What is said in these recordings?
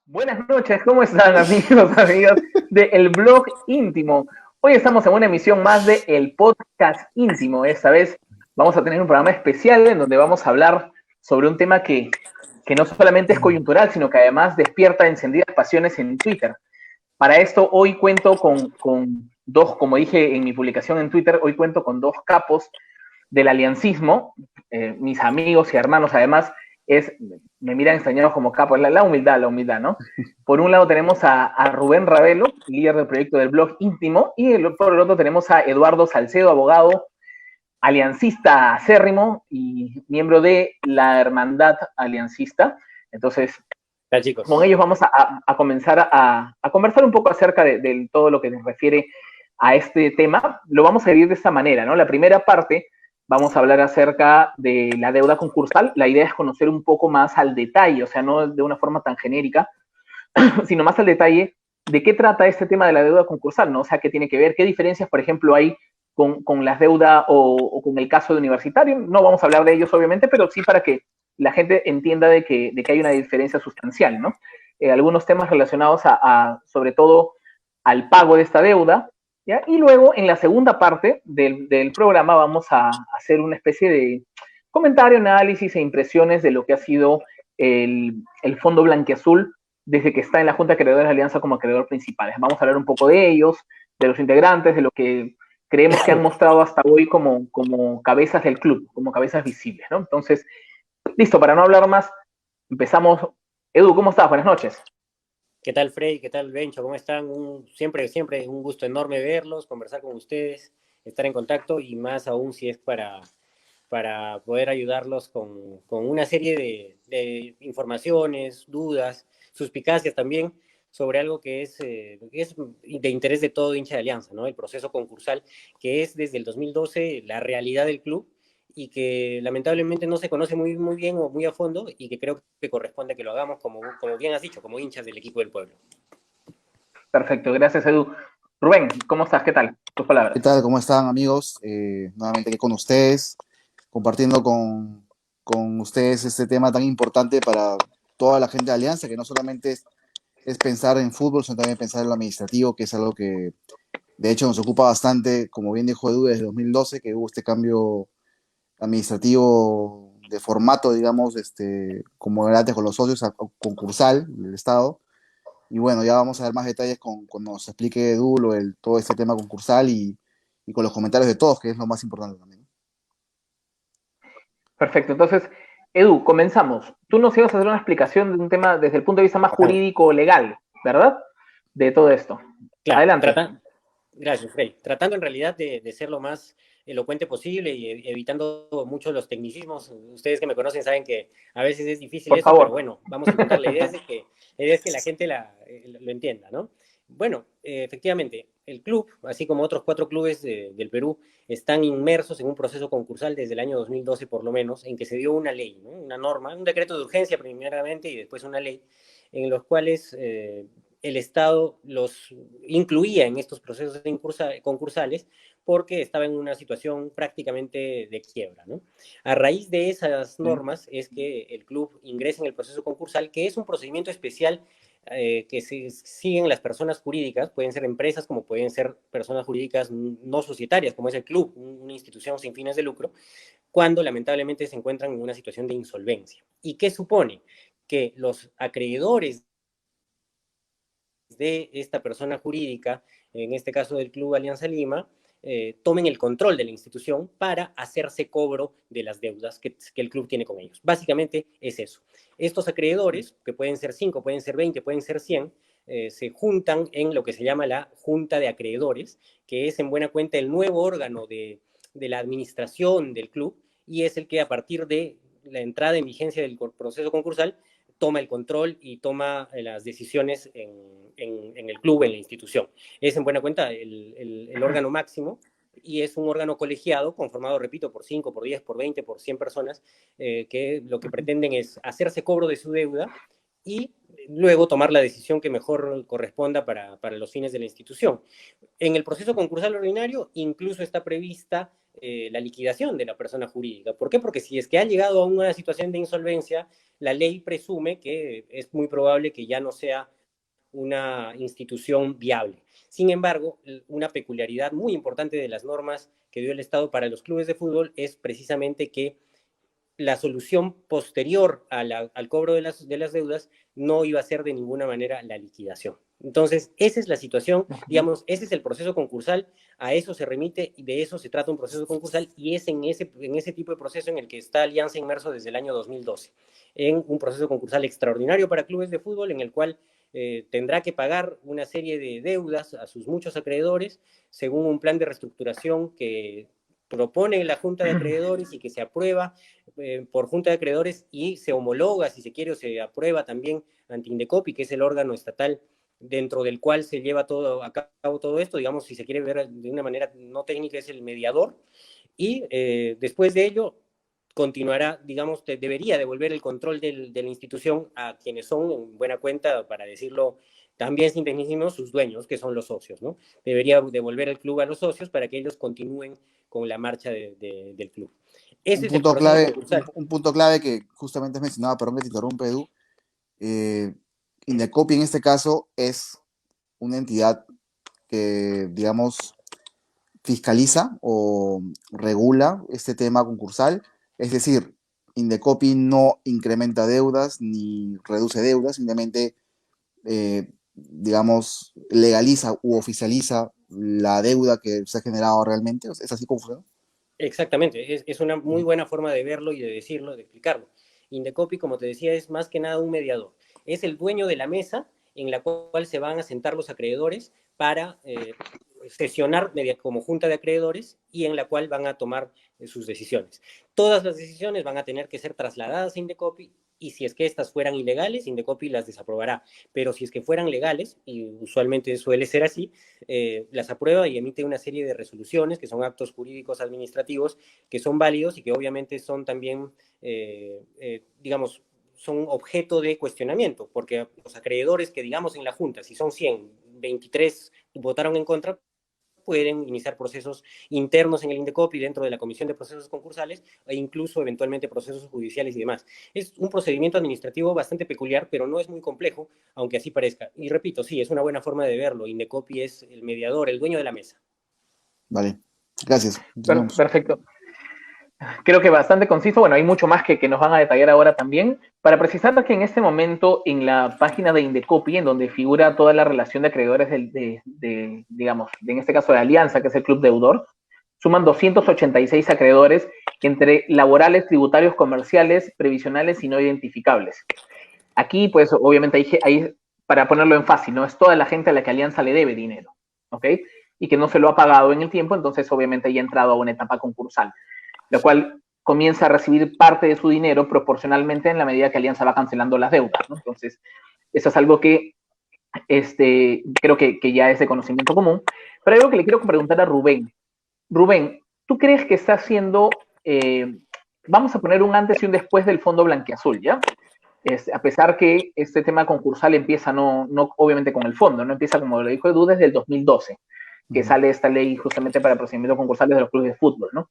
Buenas noches, ¿cómo están amigos, amigas de El Blog Íntimo? Hoy estamos en una emisión más de El Podcast Íntimo. Esta vez vamos a tener un programa especial en donde vamos a hablar sobre un tema que no solamente es coyuntural, sino que además despierta encendidas pasiones en Twitter. Para esto hoy cuento con dos, como dije en mi publicación en Twitter, hoy cuento con dos capos del aliancismo, mis amigos y hermanos además, es, me miran extrañados como capo, la humildad, ¿no? Por un lado tenemos a Rubén Ravelo, líder del proyecto del blog Íntimo, y por el otro tenemos a Eduardo Salcedo, abogado, aliancista acérrimo y miembro de la Hermandad Aliancista. Entonces, Tal, chicos. con ellos vamos a comenzar a conversar un poco acerca de todo lo que nos refiere a este tema. Lo vamos a dividir de esta manera, ¿no? La primera parte vamos a hablar acerca de la deuda concursal. La idea es conocer un poco más al detalle, o sea, no de una forma tan genérica, sino más al detalle de qué trata este tema de la deuda concursal, ¿no? O sea, qué tiene que ver, qué diferencias, por ejemplo, hay con las deudas o con el caso de universitario. No vamos a hablar de ellos, obviamente, pero sí para que la gente entienda de que hay una diferencia sustancial, ¿no? Algunos temas relacionados sobre todo, al pago de esta deuda, ¿ya? Y luego, en la segunda parte del programa, vamos a hacer una especie de comentario, análisis e impresiones de lo que ha sido el Fondo Blanquiazul desde que está en la Junta de Acreedores de Alianza como acreedor principal. Vamos a hablar un poco de ellos, de los integrantes, de lo que creemos que han mostrado hasta hoy como cabezas del club, como cabezas visibles, ¿no? Entonces, listo, para no hablar más, empezamos. Edu, ¿cómo estás? Buenas noches. ¿Qué tal, Frey? ¿Qué tal, Bencho? ¿Cómo están? Siempre es un gusto enorme verlos, conversar con ustedes, estar en contacto y más aún si es para poder ayudarlos con una serie de informaciones, dudas, suspicacias también sobre algo que es de interés de todo hincha de Alianza, ¿no? El proceso concursal, que es desde el 2012 la realidad del club y que lamentablemente no se conoce muy bien o muy a fondo y que creo que corresponde que lo hagamos, como bien has dicho, como hinchas del equipo del pueblo. Perfecto, gracias Edu. Rubén, ¿cómo estás? ¿Qué tal? Tus ¿Qué palabras. tal? ¿Cómo están, amigos? Nuevamente aquí con ustedes, compartiendo con ustedes este tema tan importante para toda la gente de Alianza, que no solamente es pensar en fútbol, sino también pensar en lo administrativo, que es algo que de hecho nos ocupa bastante, como bien dijo Edu, desde 2012, que hubo este cambio administrativo de formato, digamos, como era antes con los socios, a concursal del Estado. Y bueno, ya vamos a ver más detalles cuando nos explique Edu todo este tema concursal y con los comentarios de todos, que es lo más importante también. Perfecto, entonces, Edu, comenzamos. Tú nos ibas a hacer una explicación de un tema desde el punto de vista más Claro, jurídico, legal, ¿verdad? De todo esto. claro, Adelante. gracias, Frey. Tratando en realidad de ser lo más elocuente posible y evitando mucho los tecnicismos. Ustedes que me conocen saben que a veces es difícil Por eso, pero favor. bueno, vamos a intentar. La idea es que la gente lo entienda, ¿no? Bueno, efectivamente, el club, así como otros 4 clubes del Perú, están inmersos en un proceso concursal desde el año 2012 por lo menos, en que se dio una ley, ¿no? Una norma, un decreto de urgencia primeramente y después una ley, en los cuales el Estado los incluía en estos procesos concursales porque estaba en una situación prácticamente de quiebra, ¿no? A raíz de esas normas es que el club ingresa en el proceso concursal, que es un procedimiento especial que siguen las personas jurídicas, pueden ser empresas como pueden ser personas jurídicas no societarias, como es el club, una institución sin fines de lucro, cuando lamentablemente se encuentran en una situación de insolvencia. ¿Y qué supone? Que los acreedores de esta persona jurídica, en este caso del Club Alianza Lima, tomen el control de la institución para hacerse cobro de las deudas que el club tiene con ellos. Básicamente es eso. Estos acreedores, que pueden ser 5, pueden ser 20, pueden ser 100, se juntan en lo que se llama la Junta de Acreedores, que es en buena cuenta el nuevo órgano de la administración del club y es el que a partir de la entrada en vigencia del proceso concursal toma el control y toma las decisiones en el club, en la institución. Es en buena cuenta el órgano máximo y es un órgano colegiado conformado, repito, por 5, por 10, por 20, por 100 personas que lo que pretenden es hacerse cobro de su deuda y luego tomar la decisión que mejor corresponda para los fines de la institución. En el proceso concursal ordinario incluso está prevista la liquidación de la persona jurídica. ¿Por qué? Porque si es que ha llegado a una situación de insolvencia, la ley presume que es muy probable que ya no sea una institución viable. Sin embargo, una peculiaridad muy importante de las normas que dio el Estado para los clubes de fútbol es precisamente que la solución posterior al cobro de las deudas no iba a ser de ninguna manera la liquidación. Entonces, esa es la situación, digamos, ese es el proceso concursal, a eso se remite y de eso se trata un proceso concursal y es en ese tipo de proceso en el que está Alianza inmerso desde el año 2012, en un proceso concursal extraordinario para clubes de fútbol en el cual tendrá que pagar una serie de deudas a sus muchos acreedores según un plan de reestructuración que propone la Junta de Acreedores y que se aprueba por Junta de Acreedores y se homologa, si se quiere, o se aprueba también ante Indecopi, que es el órgano estatal dentro del cual se lleva a cabo todo esto, digamos, si se quiere ver de una manera no técnica, es el mediador, y después de ello continuará, digamos, debería devolver el control de la institución a quienes son, en buena cuenta, para decirlo también sin tecnicismo, sus dueños, que son los socios, ¿no? Debería devolver el club a los socios para que ellos continúen con la marcha del club. Ese es el proceso concursal. Un punto clave que justamente has mencionado, perdón que te interrumpe, Edu. Indecopi en este caso es una entidad que, digamos, fiscaliza o regula este tema concursal. Es decir, Indecopi no incrementa deudas ni reduce deudas, simplemente, digamos, legaliza u oficializa la deuda que se ha generado realmente. ¿Es así como funciona? Exactamente, es una muy buena forma de verlo y de decirlo, de explicarlo. Indecopi, como te decía, es más que nada un mediador. Es el dueño de la mesa en la cual se van a sentar los acreedores para sesionar como junta de acreedores y en la cual van a tomar sus decisiones. Todas las decisiones van a tener que ser trasladadas a Indecopi y si es que estas fueran ilegales, Indecopi las desaprobará. Pero si es que fueran legales, y usualmente suele ser así, las aprueba y emite una serie de resoluciones que son actos jurídicos administrativos que son válidos y que obviamente son también, digamos, son objeto de cuestionamiento, porque los acreedores que digamos en la Junta, si son 100, 23 votaron en contra, pueden iniciar procesos internos en el Indecopi dentro de la Comisión de Procesos Concursales e incluso eventualmente procesos judiciales y demás. Es un procedimiento administrativo bastante peculiar, pero no es muy complejo, aunque así parezca. Y repito, sí, es una buena forma de verlo. Indecopi es el mediador, el dueño de la mesa. Vale, gracias. Perfecto. Creo que bastante conciso. Bueno, hay mucho más que nos van a detallar ahora también. Para precisar que en este momento, en la página de Indecopi, en donde figura toda la relación de acreedores digamos, en este caso de Alianza, que es el club deudor, suman 286 acreedores entre laborales, tributarios, comerciales, previsionales y no identificables. Aquí, pues, obviamente, hay para ponerlo en fácil, ¿no? Es toda la gente a la que Alianza le debe dinero, ¿ok? Y que no se lo ha pagado en el tiempo, entonces, obviamente, ya ha entrado a una etapa concursal, la cual comienza a recibir parte de su dinero proporcionalmente en la medida que Alianza va cancelando las deudas, ¿no? Entonces, eso es algo que creo que ya es de conocimiento común. Pero hay algo que le quiero preguntar a Rubén. Rubén, ¿tú crees que está haciendo, vamos a poner un antes y un después del fondo blanquiazul, ¿ya? A pesar que este tema concursal empieza no obviamente con el fondo, no empieza, como lo dijo Edu, desde el 2012, que sale esta ley justamente para procedimientos concursales de los clubes de fútbol, ¿no?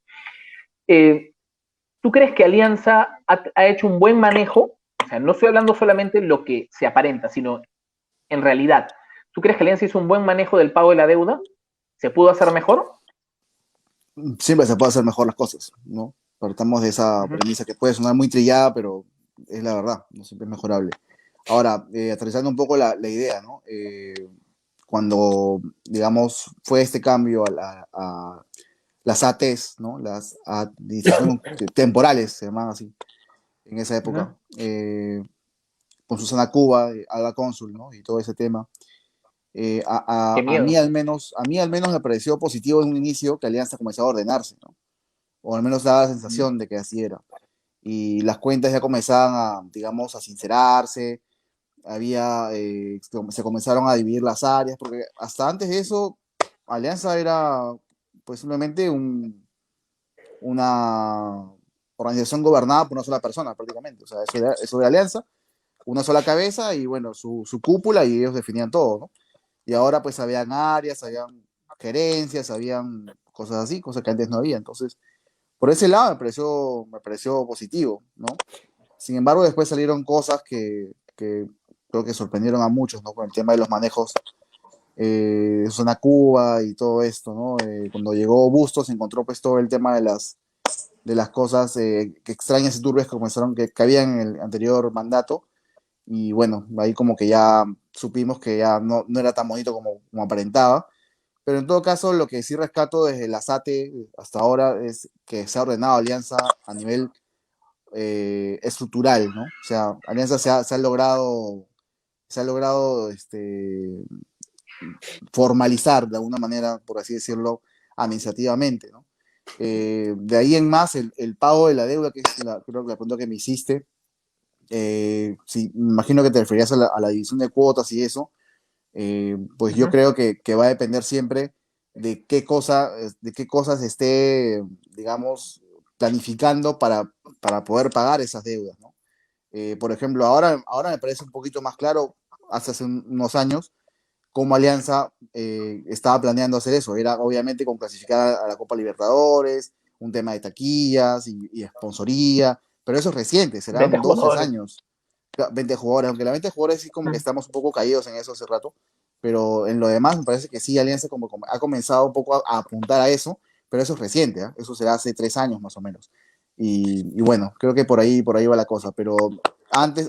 ¿Tú crees que Alianza ha hecho un buen manejo? O sea, no estoy hablando solamente de lo que se aparenta, sino en realidad. ¿Tú crees que Alianza hizo un buen manejo del pago de la deuda? ¿Se pudo hacer mejor? Siempre se puede hacer mejor las cosas, ¿no? Partamos de esa premisa que puede sonar muy trillada, pero es la verdad, no siempre es mejorable. Ahora, aterrizando un poco la idea, ¿no? Cuando, digamos, fue este cambio a las ATs, ¿no? Las administraciones temporales, se llamaban así, en esa época, con Susana Cuba, Alba Cónsul, ¿no? Y todo ese tema. A mí al menos me pareció positivo en un inicio que Alianza comenzaba a ordenarse, ¿no? O al menos daba la sensación de que así era. Y las cuentas ya comenzaban a, digamos, a sincerarse, se comenzaron a dividir las áreas, porque hasta antes de eso, Alianza era pues simplemente una organización gobernada por una sola persona prácticamente, o sea, eso de Alianza, una sola cabeza y bueno, su cúpula y ellos definían todo, ¿no? Y ahora pues habían áreas, habían gerencias, habían cosas así, cosas que antes no había. Entonces, por ese lado me pareció positivo, ¿no? Sin embargo, después salieron cosas que creo que sorprendieron a muchos, ¿no? Con el tema de los manejos de Zona Cuba y todo esto, ¿no? Cuando llegó Bustos, encontró pues todo el tema de las cosas que extrañas y turbias que comenzaron, que habían en el anterior mandato. Y bueno, ahí como que ya supimos que ya no era tan bonito como aparentaba. Pero en todo caso, lo que sí rescato desde la SATE hasta ahora es que se ha ordenado Alianza a nivel estructural, ¿no? O sea, Alianza se ha logrado formalizar de alguna manera, por así decirlo, administrativamente, ¿no? De ahí en más, el pago de la deuda, que es creo que la pregunta que me hiciste, sí, me imagino que te referías a la división de cuotas y eso, pues yo creo que va a depender siempre de qué cosas esté, digamos, planificando para poder pagar esas deudas, ¿no? Por ejemplo, ahora me parece un poquito más claro, hace unos años, cómo Alianza estaba planeando hacer eso. Era obviamente con clasificar a la Copa Libertadores, un tema de taquillas y sponsoría, pero eso es reciente, 20 serán 2 3 jugadores. años. 20 jugadores, aunque la 20 jugadores sí como que estamos un poco caídos en eso hace rato, pero en lo demás me parece que sí, Alianza como ha comenzado un poco a apuntar a eso, pero eso es reciente, ¿eh? Eso será hace 3 años más o menos. Y bueno, creo que por ahí va la cosa, pero antes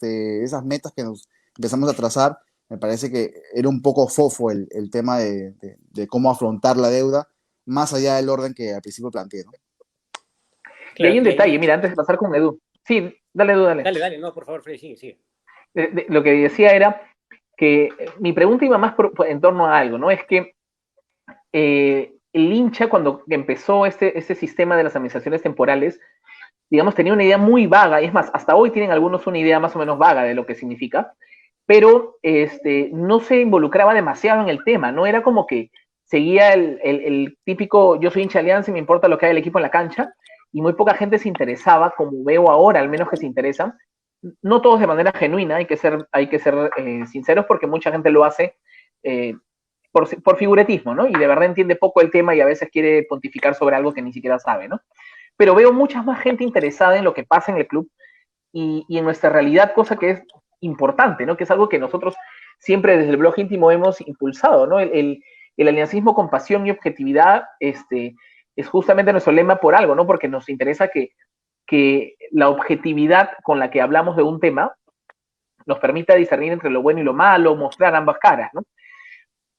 esas metas que nos empezamos a trazar, me parece que era un poco fofo el tema de cómo afrontar la deuda, más allá del orden que al principio planteé, ¿no? Y hay Claro, un y ahí, detalle, mira, antes de pasar con Edu. Sí, dale, Edu, dale. dale, dale, no, por favor, Freddy, sigue, sigue. Lo que decía era que mi pregunta iba más en torno a algo, ¿no? Es que el hincha, cuando empezó este sistema de las administraciones temporales, digamos, tenía una idea muy vaga, y es más, hasta hoy tienen algunos una idea más o menos vaga de lo que significa, pero no se involucraba demasiado en el tema, no era como que seguía el típico yo soy hincha de Alianza y me importa lo que haga el equipo en la cancha, y muy poca gente se interesaba, como veo ahora, al menos que se interesan, no todos de manera genuina, hay que ser sinceros porque mucha gente lo hace eh, por figuretismo, ¿no? Y de verdad entiende poco el tema y a veces quiere pontificar sobre algo que ni siquiera sabe, ¿no? Pero veo mucha más gente interesada en lo que pasa en el club y en nuestra realidad, cosa que es importante, ¿no? Que es algo que nosotros siempre desde el blog íntimo hemos impulsado, ¿no? El aliancismo con pasión y objetividad es justamente nuestro lema por algo, ¿no? Porque nos interesa que la objetividad con la que hablamos de un tema nos permita discernir entre lo bueno y lo malo, mostrar ambas caras, ¿no?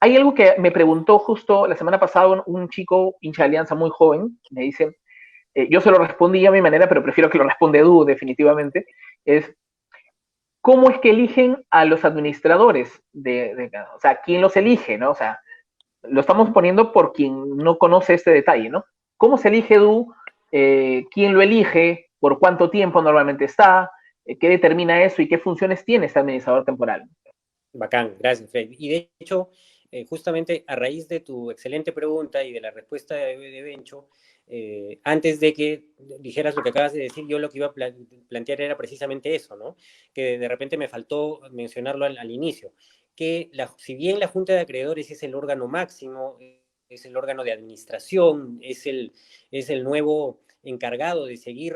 Hay algo que me preguntó justo la semana pasada un chico hincha de Alianza muy joven, me dice, yo se lo respondí a mi manera, pero prefiero que lo responda Edu definitivamente, es cómo es que eligen a los administradores, o sea, quién los elige, ¿no? O sea, lo estamos poniendo por quien no conoce este detalle, ¿no? ¿Cómo se elige Edu? ¿Quién lo elige? ¿Por cuánto tiempo normalmente está? ¿Qué determina eso y qué funciones tiene este administrador temporal? Bacán, gracias, Freddy. Y de hecho, justamente a raíz de tu excelente pregunta y de la respuesta de Bencho, antes de que dijeras lo que acabas de decir, yo lo que iba a plantear era precisamente eso, ¿no? Que de repente me faltó mencionarlo al inicio, que si bien la Junta de Acreedores es el órgano máximo, es el órgano de administración, es el nuevo encargado de seguir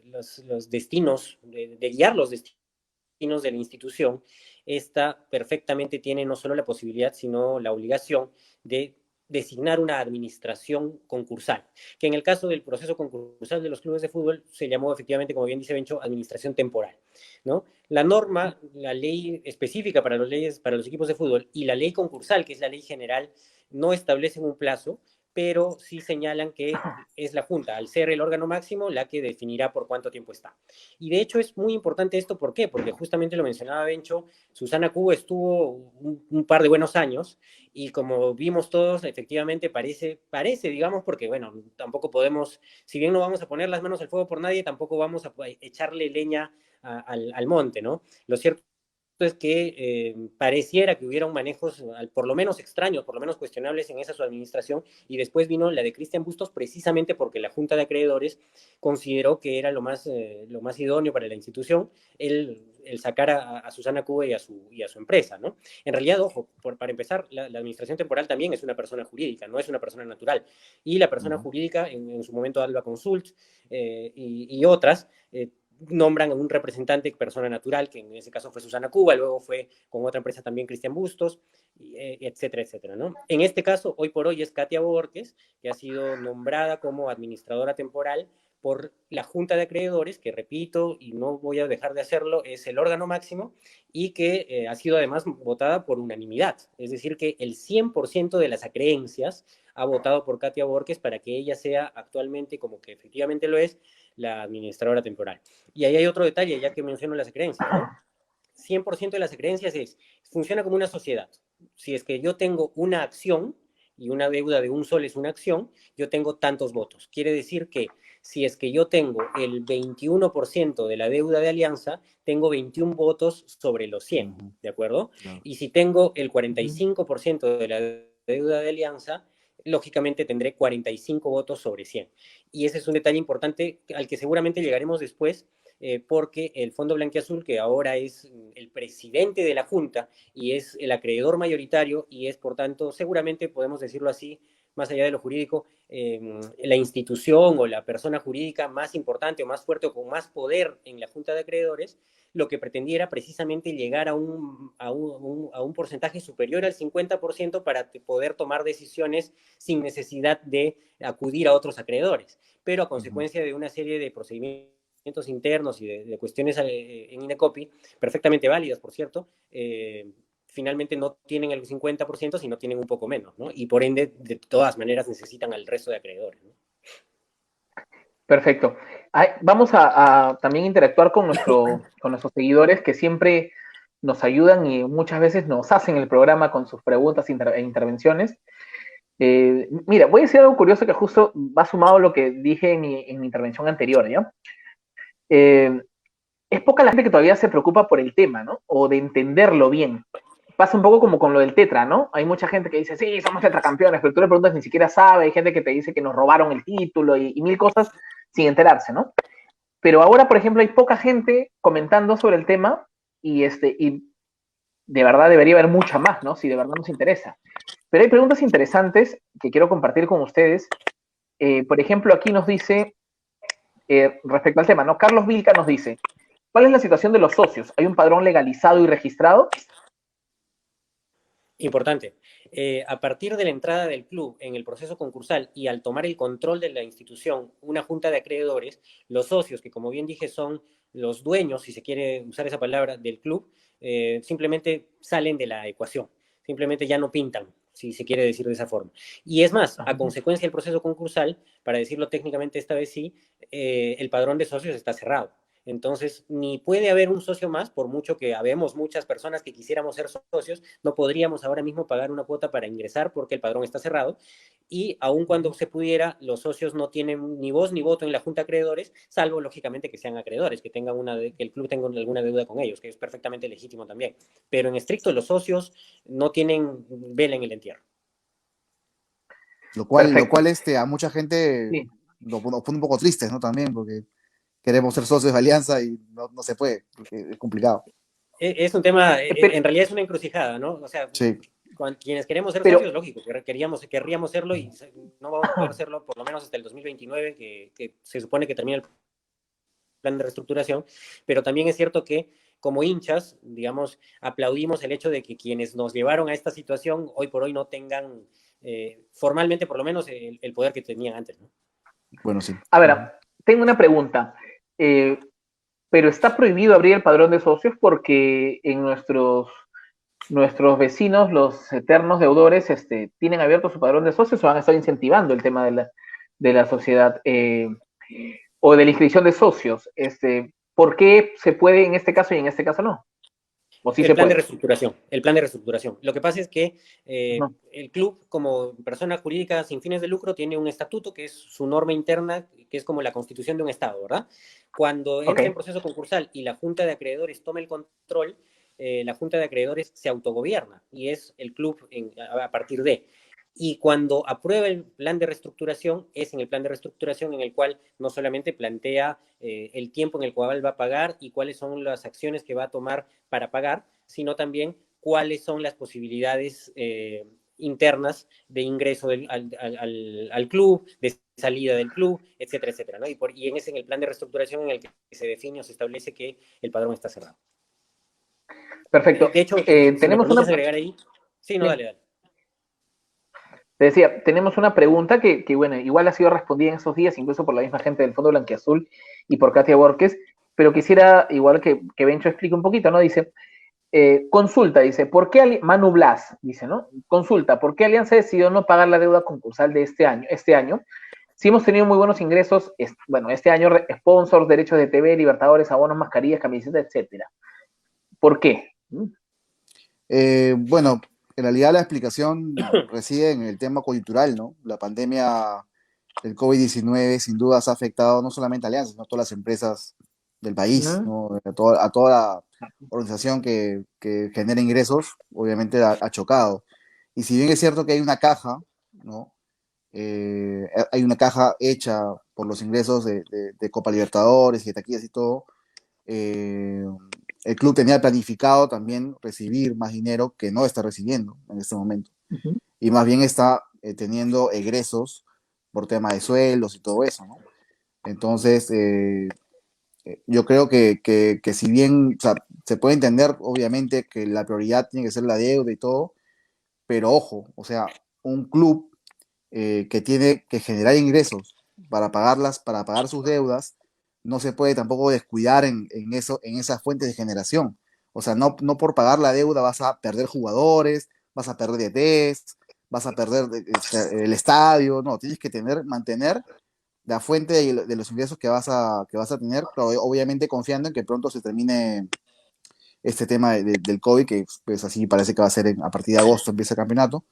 los destinos, de guiar los destinos de la institución, esta perfectamente tiene no solo la posibilidad, sino la obligación de designar una administración concursal, que en el caso del proceso concursal de los clubes de fútbol se llamó efectivamente, como bien dice Bencho, administración temporal, ¿no? La norma, la ley específica para los equipos de fútbol y la ley concursal, que es la ley general, no establecen un plazo, pero sí señalan que es la Junta, al ser el órgano máximo, la que definirá por cuánto tiempo está. Y de hecho es muy importante esto, ¿por qué? Porque justamente lo mencionaba Bencho, Susana Cubo estuvo un par de buenos años y como vimos todos, efectivamente parece, digamos, porque bueno, tampoco podemos, si bien no vamos a poner las manos al fuego por nadie, tampoco vamos a echarle leña al monte, ¿no? Lo cierto es que pareciera que hubieron manejos por lo menos extraños, por lo menos cuestionables en esa su administración, y después vino la de Cristian Bustos precisamente porque la Junta de Acreedores consideró que era lo más idóneo para la institución el sacar a Susana Cuba y a su empresa, ¿no? En realidad, ojo, para empezar, la administración temporal también es una persona jurídica, no es una persona natural, y la persona jurídica, en su momento Alba Consult y otras, nombran a un representante persona natural, que en ese caso fue Susana Cuba, luego fue con otra empresa también Cristian Bustos, etcétera, etcétera, ¿no? En este caso, hoy por hoy es Katia Borges, que ha sido nombrada como administradora temporal por la Junta de Acreedores, que repito, y no voy a dejar de hacerlo, es el órgano máximo, y que ha sido además votada por unanimidad, es decir, que el 100% de las acreencias ha votado por Katia Borges para que ella sea actualmente, como que efectivamente lo es, la administradora temporal. Y ahí hay otro detalle, ya que menciono las creencias, ¿no? 100% de las creencias funciona como una sociedad. Si es que yo tengo una acción, y una deuda de un sol es una acción, yo tengo tantos votos. Quiere decir que si es que yo tengo el 21% de la deuda de Alianza, tengo 21 votos sobre los 100, ¿de acuerdo? No. Y si tengo el 45% de la deuda de Alianza, lógicamente tendré 45 votos sobre 100. Y ese es un detalle importante al que seguramente llegaremos después, porque el Fondo Blanquiazul, que ahora es el presidente de la Junta y es el acreedor mayoritario y es, por tanto, seguramente podemos decirlo así, más allá de lo jurídico, la institución o la persona jurídica más importante o más fuerte o con más poder en la Junta de Acreedores, lo que pretendiera precisamente llegar a un porcentaje superior al 50% para poder tomar decisiones sin necesidad de acudir a otros acreedores. Pero a consecuencia de una serie de procedimientos internos y de cuestiones en Indecopi, perfectamente válidas, por cierto, finalmente no tienen el 50%, sino tienen un poco menos, ¿no? Y por ende, de todas maneras, necesitan al resto de acreedores, ¿no? Perfecto. Vamos a también interactuar con nuestros seguidores que siempre nos ayudan y muchas veces nos hacen el programa con sus preguntas e intervenciones. Mira, voy a decir algo curioso que justo va sumado a lo que dije en mi intervención anterior, ¿ya? Es poca la gente que todavía se preocupa por el tema, ¿no? O de entenderlo bien. Pasa un poco como con lo del tetra, ¿no? Hay mucha gente que dice, sí, somos tetracampeones, pero tú le preguntas, ni siquiera sabe. Hay gente que te dice que nos robaron el título y mil cosas sin enterarse, ¿no? Pero ahora, por ejemplo, hay poca gente comentando sobre el tema y de verdad debería haber mucha más, ¿no? Si de verdad nos interesa. Pero hay preguntas interesantes que quiero compartir con ustedes. Por ejemplo, aquí nos dice, respecto al tema, ¿no? Carlos Vilca nos dice, ¿cuál es la situación de los socios? ¿Hay un padrón legalizado y registrado? Importante. A partir de la entrada del club en el proceso concursal y al tomar el control de la institución, una junta de acreedores, los socios, que como bien dije son los dueños, si se quiere usar esa palabra, del club, simplemente salen de la ecuación, simplemente ya no pintan, si se quiere decir de esa forma. Y es más, a consecuencia del proceso concursal, para decirlo técnicamente esta vez sí, el padrón de socios está cerrado. Entonces, ni puede haber un socio más, por mucho que habemos muchas personas que quisiéramos ser socios, no podríamos ahora mismo pagar una cuota para ingresar porque el padrón está cerrado. Y aun cuando se pudiera, los socios no tienen ni voz ni voto en la junta de acreedores, salvo lógicamente que sean acreedores, que el club tenga alguna deuda con ellos, que es perfectamente legítimo también. Pero en estricto, los socios no tienen vela en el entierro. Lo cual a mucha gente sí nos pone un poco tristes, ¿no? También, porque queremos ser socios de Alianza y no se puede, porque es complicado. Es un tema, en realidad es una encrucijada, ¿no? O sea, sí, quienes queremos ser socios, lógico, querríamos serlo y no vamos a poder serlo por lo menos hasta el 2029, que se supone que termina el plan de reestructuración, pero también es cierto que como hinchas, digamos, aplaudimos el hecho de que quienes nos llevaron a esta situación hoy por hoy no tengan formalmente por lo menos el poder que tenían antes, ¿no? Bueno, sí. A ver, tengo una pregunta. Pero está prohibido abrir el padrón de socios porque en nuestros vecinos, los eternos deudores, tienen abierto su padrón de socios o han estado incentivando el tema de la sociedad o de la inscripción de socios. ¿Por qué se puede en este caso y en este caso no? ¿O sí el plan de reestructuración. El plan de reestructuración. Lo que pasa es que el club, como persona jurídica sin fines de lucro, tiene un estatuto que es su norma interna, que es como la constitución de un Estado, ¿verdad? Cuando entra en proceso concursal y la junta de acreedores toma el control, la Junta de Acreedores se autogobierna y es el club a partir de. Y cuando aprueba el plan de reestructuración, es en el plan de reestructuración en el cual no solamente plantea el tiempo en el cual va a pagar y cuáles son las acciones que va a tomar para pagar, sino también cuáles son las posibilidades internas de ingreso al club, de salida del club, etcétera, etcétera, ¿no? Y en el plan de reestructuración en el que se define o se establece que el padrón está cerrado. Perfecto. De hecho, si me Tenemos permites agregar ahí. Sí, no, Bien. dale. Te decía, tenemos una pregunta que, bueno, igual ha sido respondida en estos días, incluso por la misma gente del Fondo Blanquiazul y por Katia Borges, pero quisiera, igual que Bencho explique un poquito, ¿no? Dice, consulta, dice, ¿por qué Manu Blas, dice, ¿no? Consulta, ¿por qué Alianza decidió no pagar la deuda concursal de este año? Si hemos tenido muy buenos ingresos, bueno, este año, sponsors, derechos de TV, Libertadores, abonos, mascarillas, camisetas, etcétera. ¿Por qué? Bueno, en realidad la explicación reside en el tema coyuntural, ¿no? La pandemia del COVID-19 sin duda ha afectado no solamente a Alianza, sino a todas las empresas del país, ¿no? A toda la organización que genera ingresos, obviamente ha chocado. Y si bien es cierto que hay una caja, ¿no? Hay una caja hecha por los ingresos de Copa Libertadores y de taquillas y todo, eh, el club tenía planificado también recibir más dinero que no está recibiendo en este momento. Y más bien está teniendo egresos por tema de sueldos y todo eso, ¿no? Entonces, yo creo que si bien, o sea, se puede entender obviamente que la prioridad tiene que ser la deuda y todo, pero ojo, o sea, un club que tiene que generar ingresos para pagar sus deudas, no se puede tampoco descuidar en esas fuentes de generación. O sea, no por pagar la deuda vas a perder jugadores, vas a perder DTs, vas a perder el estadio, no, tienes que mantener la fuente de los ingresos que vas a tener, pero obviamente confiando en que pronto se termine este tema del COVID, que pues así parece que va a ser a partir de agosto empieza el campeonato.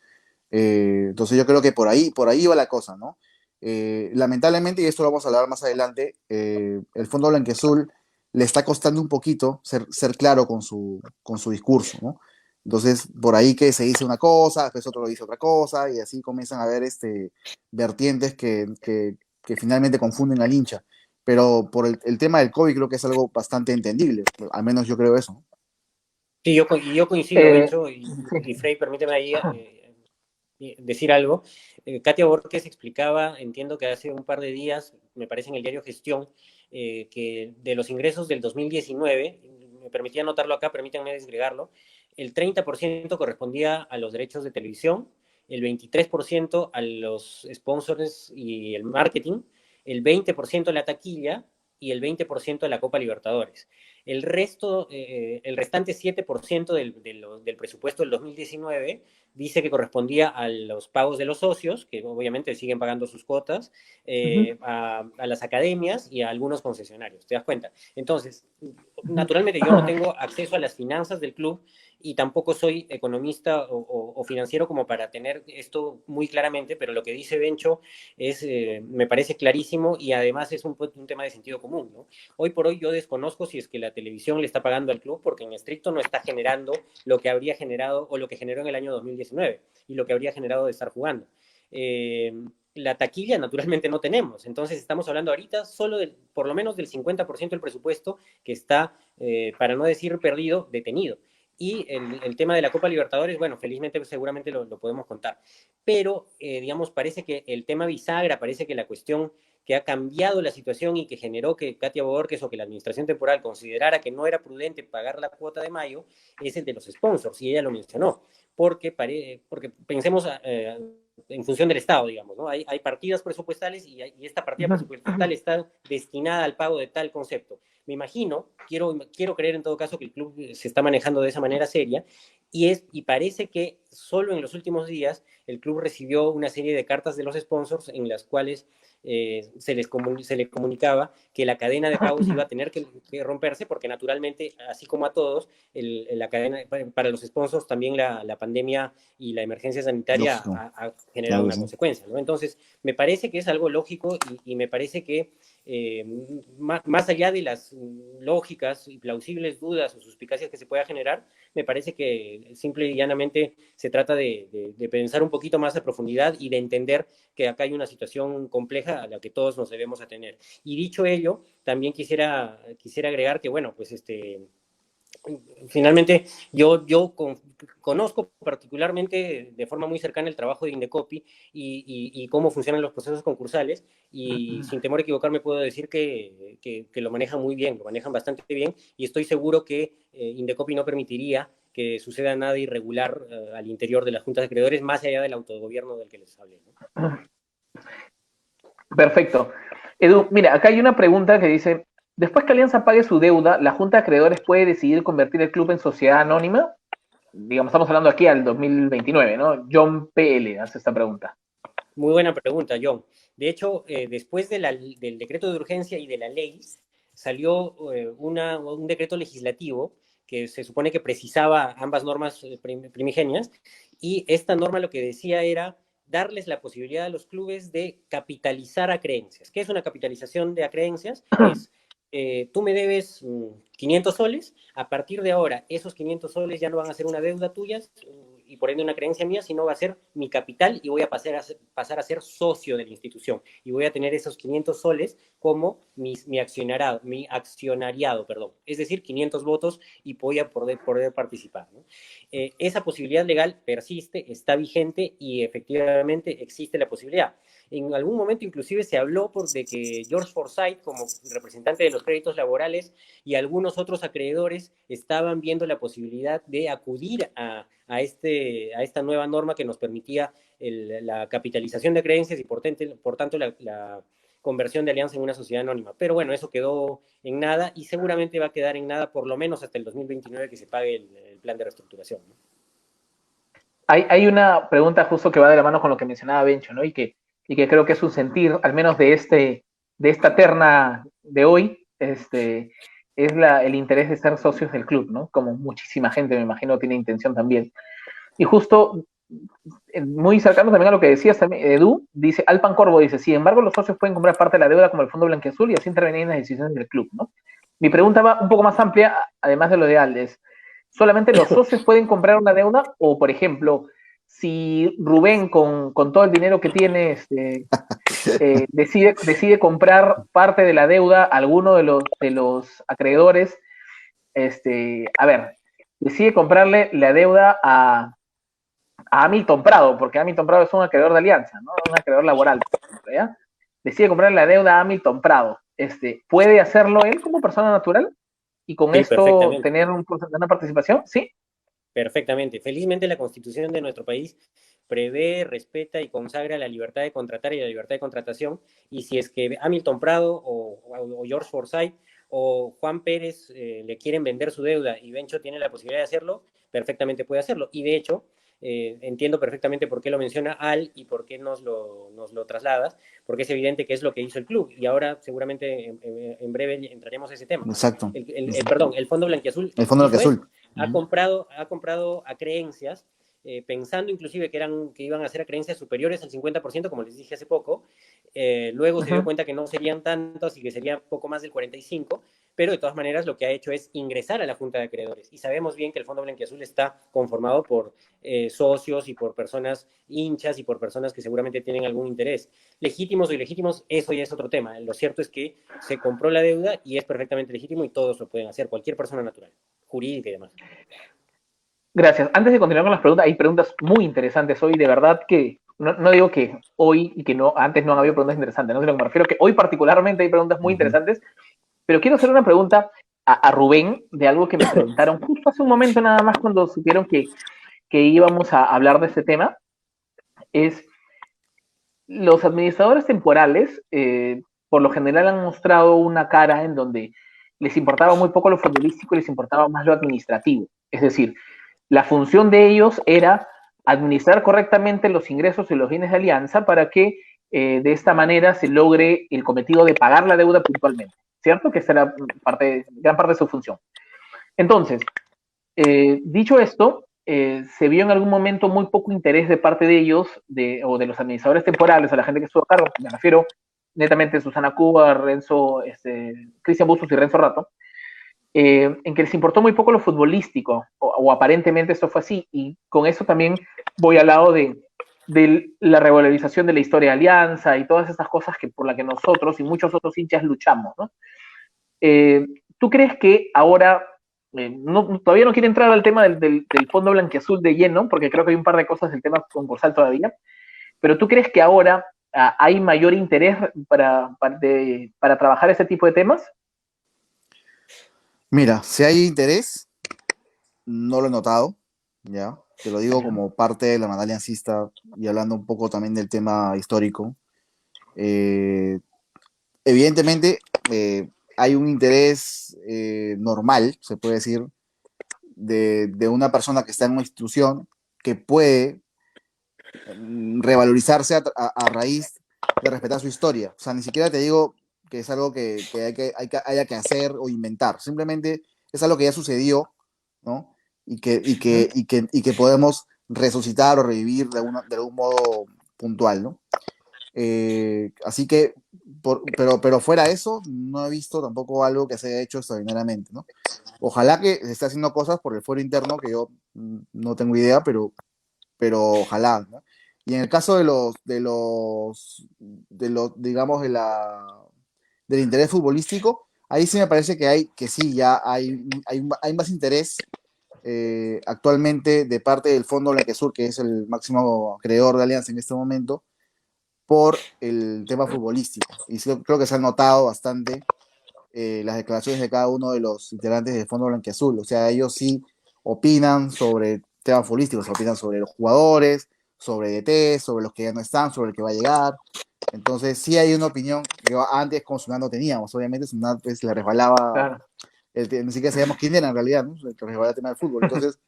Entonces yo creo que por ahí va la cosa, ¿no? Lamentablemente, y esto lo vamos a hablar más adelante, el Fondo Blanquiazul le está costando un poquito ser claro con su discurso, ¿no? Entonces, por ahí que se dice una cosa, después otro dice otra cosa, y así comienzan a haber vertientes que finalmente confunden al hincha. Pero por el tema del COVID creo que es algo bastante entendible, al menos yo creo eso, ¿no? Sí, yo coincido, Bencho, y Sí. Frey, permíteme ahí decir algo. Katia Borges explicaba, entiendo que hace un par de días, me parece en el diario Gestión, que de los ingresos del 2019, me permitía anotarlo acá, permítanme desgregarlo, el 30% correspondía a los derechos de televisión, el 23% a los sponsors y el marketing, el 20% a la taquilla y el 20% a la Copa Libertadores. El resto, el restante 7% del presupuesto del 2019 dice que correspondía a los pagos de los socios, que obviamente siguen pagando sus cuotas, a las academias y a algunos concesionarios, ¿te das cuenta? Entonces, naturalmente yo no tengo acceso a las finanzas del club y tampoco soy economista o financiero como para tener esto muy claramente, pero lo que dice Bencho me parece clarísimo y además es un tema de sentido común, ¿no? Hoy por hoy yo desconozco si es que la televisión le está pagando al club porque en estricto no está generando lo que habría generado o lo que generó en el año 2019 y lo que habría generado de estar jugando. La taquilla naturalmente no tenemos, entonces estamos hablando ahorita solo por lo menos del 50% del presupuesto que está, para no decir perdido, detenido. Y el tema de la Copa Libertadores, bueno, felizmente seguramente lo podemos contar. Pero, digamos, parece que el tema bisagra, parece que la cuestión que ha cambiado la situación y que generó que Katia Borges o que la administración temporal considerara que no era prudente pagar la cuota de mayo, es el de los sponsors, y ella lo mencionó, porque pensemos en función del Estado, digamos, ¿no? Hay partidas presupuestales y esta partida presupuestal está destinada al pago de tal concepto. Me imagino, quiero creer en todo caso que el club se está manejando de esa manera seria y parece que solo en los últimos días el club recibió una serie de cartas de los sponsors en las cuales se le comunicaba que la cadena de pagos iba a tener que romperse porque naturalmente, así como a todos, la cadena para los sponsors también la pandemia y la emergencia sanitaria Lógico, ha generado claro que una sí. consecuencia, ¿no? Entonces, me parece que es algo lógico y me parece que más allá de las lógicas y plausibles dudas o suspicacias que se pueda generar, me parece que simple y llanamente se trata de pensar un poquito más a profundidad y de entender que acá hay una situación compleja a la que todos nos debemos atener. Y dicho ello, también quisiera agregar que, bueno, pues finalmente, conozco particularmente de forma muy cercana el trabajo de Indecopi y cómo funcionan los procesos concursales, y sin temor a equivocarme puedo decir que lo manejan muy bien, lo manejan bastante bien, y estoy seguro que Indecopi no permitiría que suceda nada irregular al interior de las juntas de acreedores, más allá del autogobierno del que les hablé, ¿no? Perfecto. Edu, mira, acá hay una pregunta que dice, después que Alianza pague su deuda, ¿la Junta de Acreedores puede decidir convertir el club en sociedad anónima? Digamos, estamos hablando aquí al 2029, ¿no? John PL hace esta pregunta. Muy buena pregunta, John. De hecho, después del decreto de urgencia y de la ley, salió un decreto legislativo que se supone que precisaba ambas normas primigenias, y esta norma lo que decía era darles la posibilidad a los clubes de capitalizar acreencias. ¿Qué es una capitalización de acreencias? Es, tú me debes 500 soles, a partir de ahora esos 500 soles ya no van a ser una deuda tuya y por ende una creencia mía, sino va a ser mi capital y voy a pasar a ser socio de la institución y voy a tener esos 500 soles como mi accionariado, perdón. Es decir, 500 votos y voy a poder participar, ¿no? Esa posibilidad legal persiste, está vigente y efectivamente existe la posibilidad. En algún momento inclusive se habló de que George Forsyth, como representante de los créditos laborales, y algunos otros acreedores estaban viendo la posibilidad de acudir a esta nueva norma que nos permitía la capitalización de creencias y por tanto la conversión de Alianza en una sociedad anónima. Pero bueno, eso quedó en nada y seguramente va a quedar en nada por lo menos hasta el 2029 que se pague el plan de reestructuración, ¿no? Hay una pregunta justo que va de la mano con lo que mencionaba Bencho, ¿no? Y que creo que es un sentir, al menos de esta terna de hoy, es el interés de ser socios del club, ¿no? Como muchísima gente, me imagino, tiene intención también. Y justo, muy cercano también a lo que decías también, Edu, dice, Alpan Corvo dice, sin embargo, los socios pueden comprar parte de la deuda como el Fondo Blanquiazul y así intervenir en las decisiones del club, ¿no? Mi pregunta va un poco más amplia, además de lo de Aldes. ¿Solamente los socios pueden comprar una deuda? O, por ejemplo, si Rubén, con todo el dinero que tiene, decide comprar parte de la deuda a alguno de los acreedores, a ver, decide comprarle la deuda a Hamilton Prado, porque Hamilton Prado es un acreedor de Alianza, ¿no? Un acreedor laboral, por ejemplo, ¿ya? Decide comprarle la deuda a Hamilton Prado. ¿Puede hacerlo él como persona natural? Y con Sí, esto perfectamente. tener una participación, ¿sí? Perfectamente. Felizmente la Constitución de nuestro país prevé, respeta y consagra la libertad de contratar y la libertad de contratación. Y si es que Hamilton Prado o George Forsyth o Juan Pérez le quieren vender su deuda y Bencho tiene la posibilidad de hacerlo, perfectamente puede hacerlo. Y de hecho, entiendo perfectamente por qué lo menciona Al y por qué nos lo trasladas, porque es evidente que es lo que hizo el club. Y ahora seguramente en breve entraremos a ese tema. Exacto. Perdón, el Fondo Blanquiazul El Fondo hizo Azul. eso. Ha comprado a creencias, pensando inclusive que iban a ser a creencias superiores al 50%, como les dije hace poco. Luego se dio cuenta que no serían tantos y que sería poco más del 45%, pero de todas maneras lo que ha hecho es ingresar a la Junta de Acreedores. Y sabemos bien que el Fondo Blanquiazul está conformado por socios y por personas hinchas y por personas que seguramente tienen algún interés. Legítimos o ilegítimos, eso ya es otro tema. Lo cierto es que se compró la deuda y es perfectamente legítimo y todos lo pueden hacer, cualquier persona natural, jurídica y demás. Gracias. Antes de continuar con las preguntas, hay preguntas muy interesantes hoy, de verdad que no digo que hoy y que no antes no han habido preguntas interesantes, no, sino que me refiero que hoy particularmente hay preguntas muy interesantes, pero quiero hacer una pregunta a Rubén de algo que me preguntaron justo hace un momento nada más cuando supieron que íbamos a hablar de este tema. Es, los administradores temporales, por lo general han mostrado una cara en donde les importaba muy poco lo futbolístico y les importaba más lo administrativo. Es decir, la función de ellos era administrar correctamente los ingresos y los bienes de Alianza para que de esta manera se logre el cometido de pagar la deuda puntualmente, ¿cierto? Que esta era gran parte de su función. Entonces, dicho esto, se vio en algún momento muy poco interés de parte de ellos o de los administradores temporales, a la gente que estuvo a cargo, me refiero netamente Susana Cuba, Renzo, Cristian Bustos y Renzo Rato, en que les importó muy poco lo futbolístico, o aparentemente esto fue así, y con eso también voy al lado de la revalorización de la historia de Alianza y todas estas cosas que por las que nosotros y muchos otros hinchas luchamos, ¿no? ¿Tú crees que ahora, todavía no quiero entrar al tema del fondo blanquiazul de lleno, porque creo que hay un par de cosas del tema concursal todavía, pero tú crees que ahora hay mayor interés para trabajar ese tipo de temas? Mira, si hay interés, no lo he notado, ¿ya? Te lo digo como parte de la manada aliancista y hablando un poco también del tema histórico. Evidentemente, hay un interés normal, se puede decir, de una persona que está en una institución que puede revalorizarse a raíz de respetar su historia. O sea, ni siquiera te digo que es algo que haya que hacer o inventar. Simplemente es algo que ya sucedió, ¿no? Y que podemos resucitar o revivir de algún modo puntual, ¿no? Así que, pero fuera de eso, no he visto tampoco algo que se haya hecho extraordinariamente, ¿no? Ojalá que se esté haciendo cosas por el fuero interno, que yo no tengo idea, pero ojalá, ¿no? Y en el caso digamos, del interés futbolístico, ahí sí me parece que sí, ya hay más interés actualmente de parte del Fondo Blanquezur, que es el máximo creador de Alianza en este momento, por el tema futbolístico. Y sí, creo que se han notado bastante las declaraciones de cada uno de los integrantes del Fondo Blanquiazul. O sea, ellos sí opinan sobre temas futbolísticos, opinan sobre los jugadores, sobre DT, sobre los que ya no están, sobre el que va a llegar. Entonces, sí hay una opinión que antes con Sunat no teníamos. Obviamente, Sunat pues, le resbalaba, Claro. ni siquiera sabíamos quién era en realidad, ¿no? El que resbalaba el tema del fútbol. Entonces,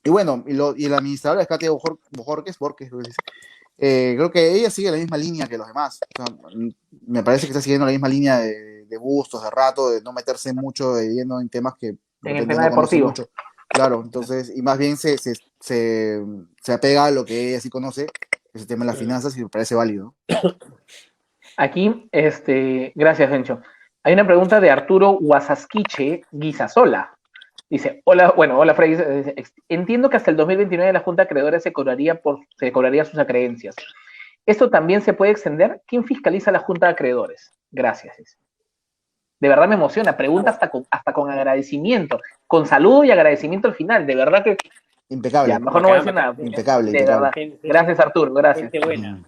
y bueno, y la administradora es Katia Borges, creo que ella sigue la misma línea que los demás. O sea, me parece que está siguiendo la misma línea de Bustos, de Rato, de no meterse mucho de lleno en temas que En el repente tema no conoce deportivo. mucho. Claro, entonces, y más bien se apega a lo que ella sí conoce, que es el tema de las finanzas, y me parece válido. Aquí, gracias, Bencho. Hay una pregunta de Arturo Guasasquiche Guisasola. Dice, hola Freddy, entiendo que hasta el 2029 la Junta Acreedora se cobraría sus acreencias. ¿Esto también se puede extender? ¿Quién fiscaliza la Junta de Acreedores? Gracias. De verdad me emociona, pregunta hasta con agradecimiento, con saludo y agradecimiento al final, de verdad que... Impecable. Ya, mejor no voy a decir nada. Impecable, de impecable. verdad. Gracias, Arturo, gracias. Gente buena.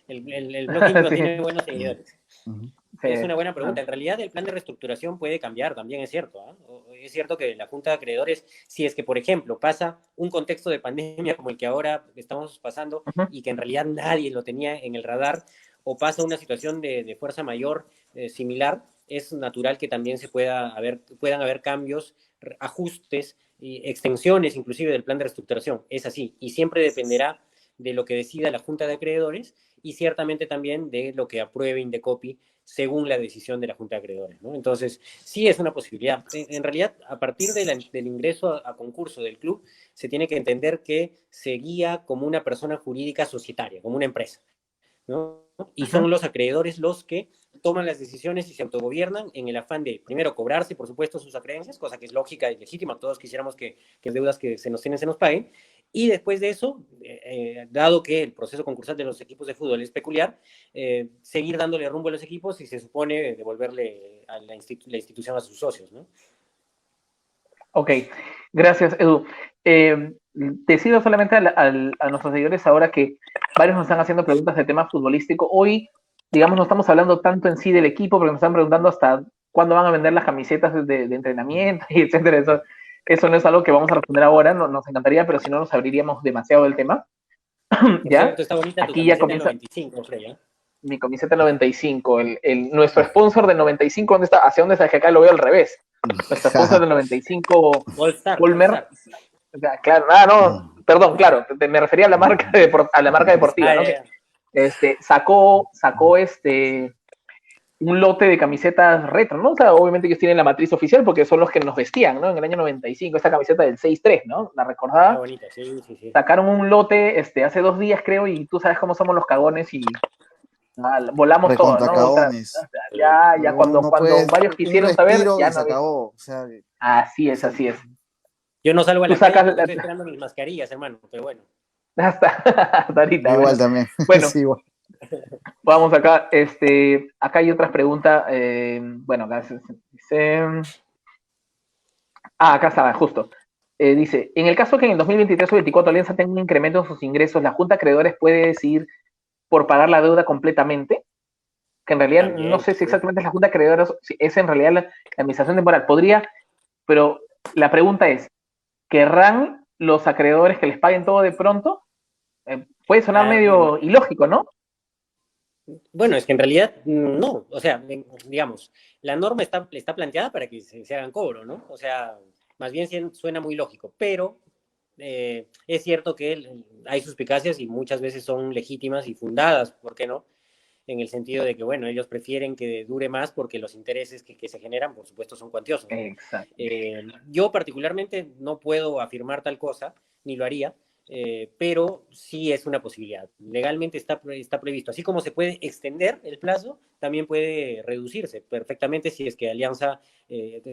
El blog íntimo Sí. tiene buenos seguidores. Sí. Es una buena pregunta. En realidad, el plan de reestructuración puede cambiar, también es cierto. Es cierto que la Junta de Acreedores, si es que, por ejemplo, pasa un contexto de pandemia como el que ahora estamos pasando y que en realidad nadie lo tenía en el radar, o pasa una situación de fuerza mayor similar, es natural que también puedan haber cambios, ajustes y extensiones inclusive del plan de reestructuración. Es así. Y siempre dependerá de lo que decida la Junta de Acreedores y ciertamente también de lo que apruebe Indecopi según la decisión de la Junta de Acreedores, ¿no? Entonces, sí es una posibilidad. En realidad, a partir del ingreso a concurso del club, se tiene que entender que se guía como una persona jurídica societaria, como una empresa, ¿no? Y son los acreedores los que toman las decisiones y se autogobiernan en el afán de, primero, cobrarse, por supuesto, sus acreencias, cosa que es lógica y legítima, todos quisiéramos que deudas que se nos tienen se nos paguen, y después de eso, dado que el proceso concursal de los equipos de fútbol es peculiar, seguir dándole rumbo a los equipos y se supone devolverle a la institución a sus socios, ¿no? Ok, gracias, Edu. Decido solamente a nuestros seguidores ahora que varios nos están haciendo preguntas de tema futbolístico. Hoy, digamos, no estamos hablando tanto en sí del equipo, porque nos están preguntando hasta cuándo van a vender las camisetas de entrenamiento y etcétera. Eso no es algo que vamos a responder ahora, nos encantaría, pero si no nos abriríamos demasiado del tema. Por ¿Ya? cierto, está bonita tu Aquí ya camiseta comienza 95, Freya. mi camiseta 95, nuestro sponsor del 95, ¿dónde está? ¿Hacia dónde está? Que acá lo veo al revés. Nuestro sponsor del 95, Colmer. Claro, no, perdón, claro, me refería a la marca, a la marca deportiva, ¿no? Que sacó un lote de camisetas retro, ¿no? O sea, obviamente ellos tienen la matriz oficial porque son los que nos vestían, ¿no? En el año 95, esta camiseta del 6-3, ¿no? La recordaba. Ah, bonita, sí. Sacaron un lote hace 2 días, creo, y tú sabes cómo somos los cagones y volamos todo, recontra ¿no? O sea, cagones. ya cuando, No cuando puedes, varios un quisieron saber, respiro ya y no se había. acabó. O sea, Así es, sí, así es. Yo no salgo a Tú la calle sacas porque estoy esperando mis mascarillas, hermano, pero bueno. hasta yo ahorita, igual bueno. también. Bueno, Sí, igual. vamos acá. Acá hay otras preguntas. Bueno, acá dice. Acá estaba, justo. Dice, en el caso que en el 2023 o 2024 Alianza tenga un incremento en sus ingresos, ¿la Junta de Acreedores puede decidir por pagar la deuda completamente? Que en realidad no También, sé si sí. exactamente es la Junta de Acreedores, si es en realidad la administración temporal. Podría, pero la pregunta es, ¿querrán los acreedores que les paguen todo de pronto? Puede sonar Bueno, medio ilógico, ¿no? bueno, es que en realidad no, o sea, digamos, la norma está planteada para que se hagan cobro, ¿no? O sea, más bien suena muy lógico, pero es cierto que hay suspicacias y muchas veces son legítimas y fundadas, ¿por qué no? En el sentido de que, bueno, ellos prefieren que dure más porque los intereses que se generan, por supuesto, son cuantiosos, ¿no? Exacto. Yo particularmente no puedo afirmar tal cosa, ni lo haría, pero sí es una posibilidad. Legalmente está previsto. Así como se puede extender el plazo, también puede reducirse perfectamente si es que Alianza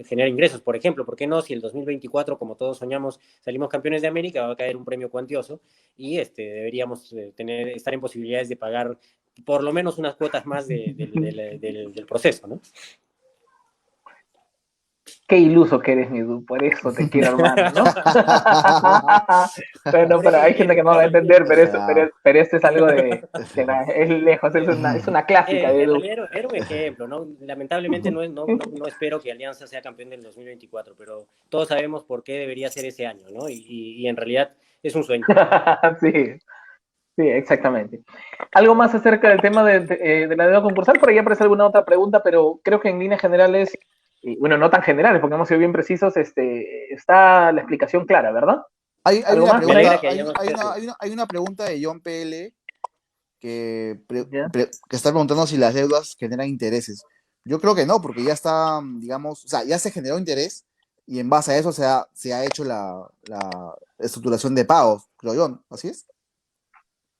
genera ingresos. Por ejemplo, ¿por qué no? Si el 2024, como todos soñamos, salimos campeones de América, va a caer un premio cuantioso y deberíamos estar en posibilidades de pagar por lo menos unas cuotas más del proceso, ¿no? Qué iluso que eres, Midu, por eso te quiero, hermano, ¿no? Bueno, Por pero eso lo hay gente quiero, que no por va a eso lo entender, quiero. pero esto es algo es lejos, es una clásica de En Edu. realidad era un ejemplo, ¿no? Lamentablemente no espero que Alianza sea campeón del 2024, pero todos sabemos por qué debería ser ese año, ¿no? Y en realidad es un sueño. Sí, sí, exactamente. Algo más acerca del tema de la deuda concursal, por ahí aparece alguna otra pregunta, pero creo que en líneas generales, bueno, no tan generales, porque hemos sido bien precisos, está la explicación clara, ¿verdad? Hay ¿Algo una más Me por ahí? alegra pregunta, que hayamos sido. hay una pregunta de John PL Ya. que está preguntando si las deudas generan intereses. Yo creo que no, porque ya está, digamos, o sea, ya se generó interés y en base a eso se ha hecho la estructuración de pagos, creo yo, ¿no? ¿Así es?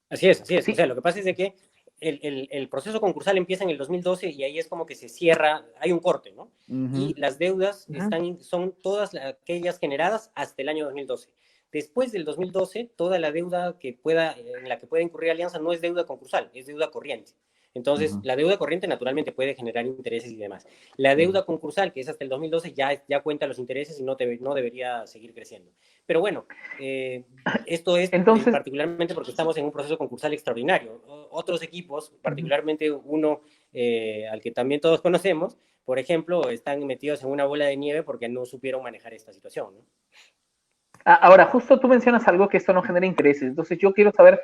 Así es, así es. O Sí. sea, lo que pasa es de que el proceso concursal empieza en el 2012 y ahí es como que se cierra, hay un corte, ¿no? Ujú. Y las deudas Ujú. son todas aquellas generadas hasta el año 2012. Después del 2012, toda la deuda en la que puede incurrir Alianza no es deuda concursal, es deuda corriente. Entonces, Ujú, la deuda corriente naturalmente puede generar intereses y demás. La ujú. deuda concursal, que es hasta el 2012, ya cuenta los intereses y no debería seguir creciendo. Pero bueno, eh, esto es Entonces, particularmente porque estamos en un proceso concursal extraordinario. Otros equipos, particularmente uno al que también todos conocemos, por ejemplo, están metidos en una bola de nieve porque no supieron manejar esta situación, ¿no? ahora, justo tú mencionas algo que esto no genera intereses. Entonces, yo quiero saber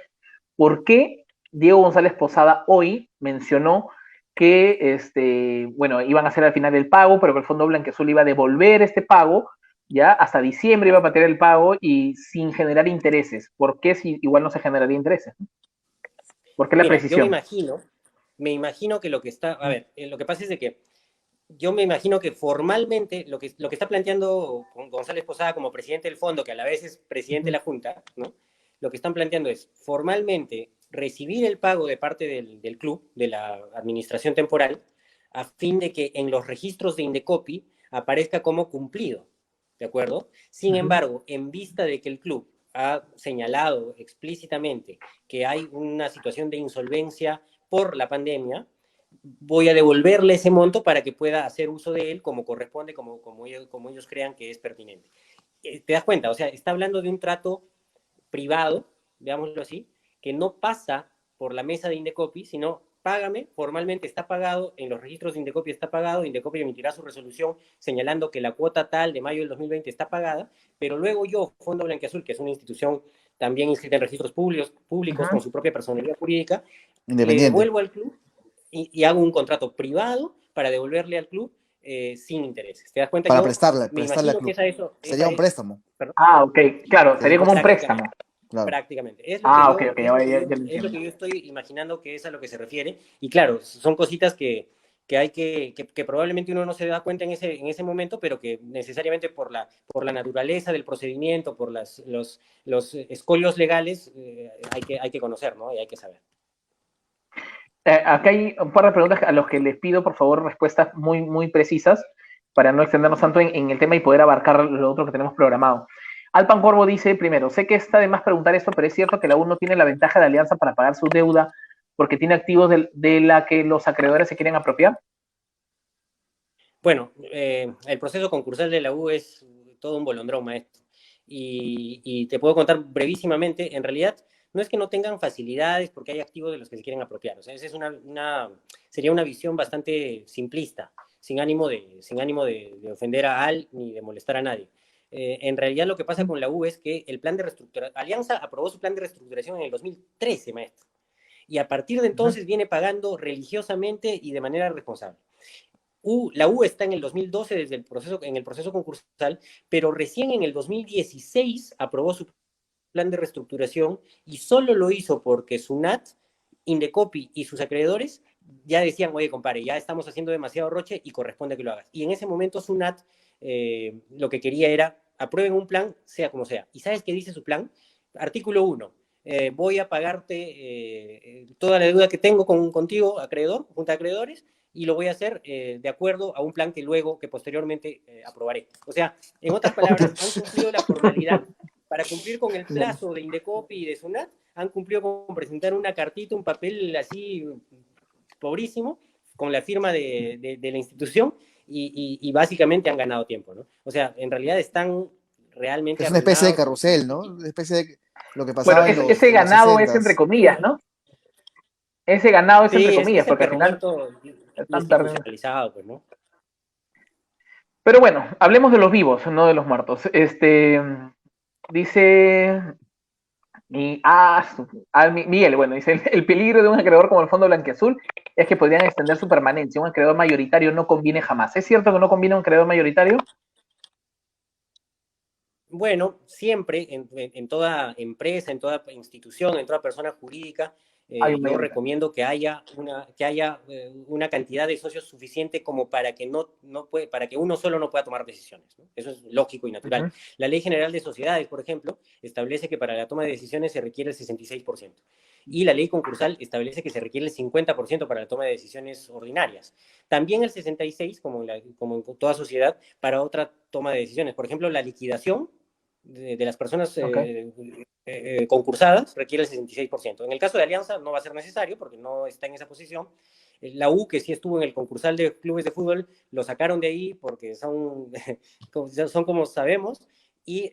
por qué Diego González Posada hoy mencionó que, bueno, iban a hacer al final el pago, pero que el Fondo Blanqueazul iba a devolver este pago, ya hasta diciembre iba a patear el pago y sin generar intereses. ¿Por qué si igual no se generaría intereses? ¿Por qué la Mira, yo precisión? me imagino que lo que está, a ver, lo que pasa es de que yo me imagino que formalmente lo que está planteando González Posada como presidente del fondo, que a la vez es presidente de la Junta, ¿no? Lo que están planteando es formalmente recibir el pago de parte del club, de la administración temporal, a fin de que en los registros de Indecopi aparezca como cumplido, ¿de acuerdo? Sin embargo, en vista de que el club ha señalado explícitamente que hay una situación de insolvencia por la pandemia, voy a devolverle ese monto para que pueda hacer uso de él como corresponde, como ellos crean que es pertinente. ¿Te das cuenta? O sea, está hablando de un trato privado, digámoslo así, que no pasa por la mesa de Indecopi, sino págame, formalmente está pagado, en los registros de Indecopi está pagado, Indecopi emitirá su resolución señalando que la cuota tal de mayo del 2020 está pagada, pero luego yo, Fondo Blanquiazul, que es una institución también inscrita en registros públicos con su propia personalidad jurídica, le Independiente, devuelvo al club y hago un contrato privado para devolverle al club sin intereses. ¿Te das cuenta? para Yo me prestarle al imagino que club. esa Sería un es, préstamo, perdón, Ah, ok, claro, sería sería como un préstamo. prácticamente, claro. prácticamente. Ah, ok, ok, ya lo Es lo entiendo. que yo estoy imaginando que es a lo que se refiere. Y claro, son cositas que hay que probablemente uno no se da cuenta en ese momento, pero que necesariamente por la naturaleza del procedimiento, por los escollos legales, hay que conocer, ¿no? Y hay que saber. Acá hay un par de preguntas a los que les pido, por favor, respuestas muy, muy precisas para no extendernos tanto en el tema y poder abarcar lo otro que tenemos programado. Alpan Corvo dice, primero, sé que está de más preguntar esto, pero es cierto que la U no tiene la ventaja de Alianza para pagar su deuda porque tiene activos de la que los acreedores se quieren apropiar. Bueno, el proceso concursal de la U es todo un bolondrón, maestro. Y te puedo contar brevísimamente, en realidad no es que no tengan facilidades porque hay activos de los que se quieren apropiar. O sea, esa es sería una visión bastante simplista, sin ánimo de ofender a Al ni de molestar a nadie. En realidad lo que pasa con la U es que el plan de reestructuración, Alianza aprobó su plan de reestructuración en el 2013, maestro. Y a partir de entonces viene pagando religiosamente y de manera responsable. La U está en el 2012 en el proceso concursal, pero recién en el 2016 aprobó su plan de reestructuración y solo lo hizo porque SUNAT, Indecopi y sus acreedores ya decían, oye, compadre, ya estamos haciendo demasiado roche y corresponde que lo hagas. Y en ese momento SUNAT lo que quería era, aprueben un plan, sea como sea. ¿Y sabes qué dice su plan? Artículo 1. Voy a pagarte toda la deuda que tengo contigo, acreedor, junta de acreedores, y lo voy a hacer de acuerdo a un plan que posteriormente aprobaré. O sea, en otras palabras, han cumplido la formalidad para cumplir con el plazo de Indecopi y de SUNAT, han cumplido con presentar una cartita, un papel así pobrísimo, con la firma de la institución, y básicamente han ganado tiempo, ¿no? O sea, en realidad están realmente Es una especie de arruinados. carrusel, ¿no? Una especie de lo que Bueno, pasaba ese en los ganado es entre 60s. comillas, ¿no? Ese ganado es entre Sí, comillas, es el porque al final perrumento están perdiendo. institucionalizado, pues, ¿no? Pero bueno, hablemos de los vivos, no de los muertos. Dice Miguel, bueno, dice el peligro de un acreedor como el Fondo Blanquiazul es que podrían extender su permanencia. Un acreedor mayoritario no conviene jamás. ¿Es cierto que no conviene un acreedor mayoritario? Bueno, siempre en toda empresa, en toda institución, en toda persona jurídica, Hay un yo mayoritario. recomiendo que haya una cantidad de socios suficiente como para que para que uno solo no pueda tomar decisiones, ¿no? Eso es lógico y natural. Uh-huh. La Ley General de Sociedades, por ejemplo, establece que para la toma de decisiones se requiere el 66%. Y la ley concursal establece que se requiere el 50% para la toma de decisiones ordinarias. También el 66%, como en toda sociedad, para otra toma de decisiones. Por ejemplo, la liquidación de las personas Okay. Concursadas requiere el 66%. En el caso de Alianza no va a ser necesario porque no está en esa posición. La U, que sí estuvo en el concursal de clubes de fútbol, lo sacaron de ahí porque son como sabemos, y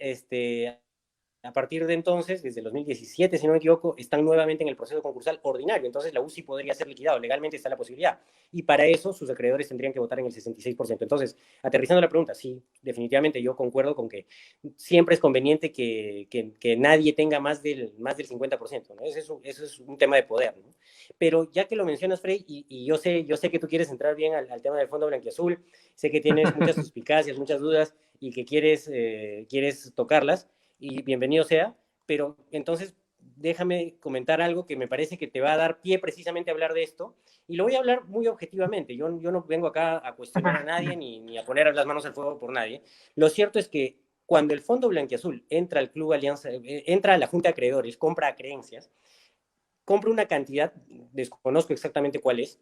a partir de entonces, desde el 2017, si no me equivoco, están nuevamente en el proceso concursal ordinario. Entonces la UCI podría ser liquidado. Legalmente está la posibilidad. Y para eso sus acreedores tendrían que votar en el 66%. Entonces, aterrizando la pregunta, sí, definitivamente yo concuerdo con que siempre es conveniente que nadie tenga más del 50%, ¿no? Eso es un tema de poder, ¿no? Pero ya que lo mencionas, Frey, y yo sé que tú quieres entrar bien al tema del Fondo Blanquiazul, sé que tienes muchas suspicacias, muchas dudas y que quieres tocarlas, y bienvenido sea, pero entonces déjame comentar algo que me parece que te va a dar pie precisamente a hablar de esto, y lo voy a hablar muy objetivamente. Yo no vengo acá a cuestionar a nadie ni a poner las manos al fuego por nadie. Lo cierto es que cuando el Fondo Blanquiazul entra al Club Alianza, entra a la Junta de Acreedores, compra creencias, compra una cantidad, desconozco exactamente cuál es,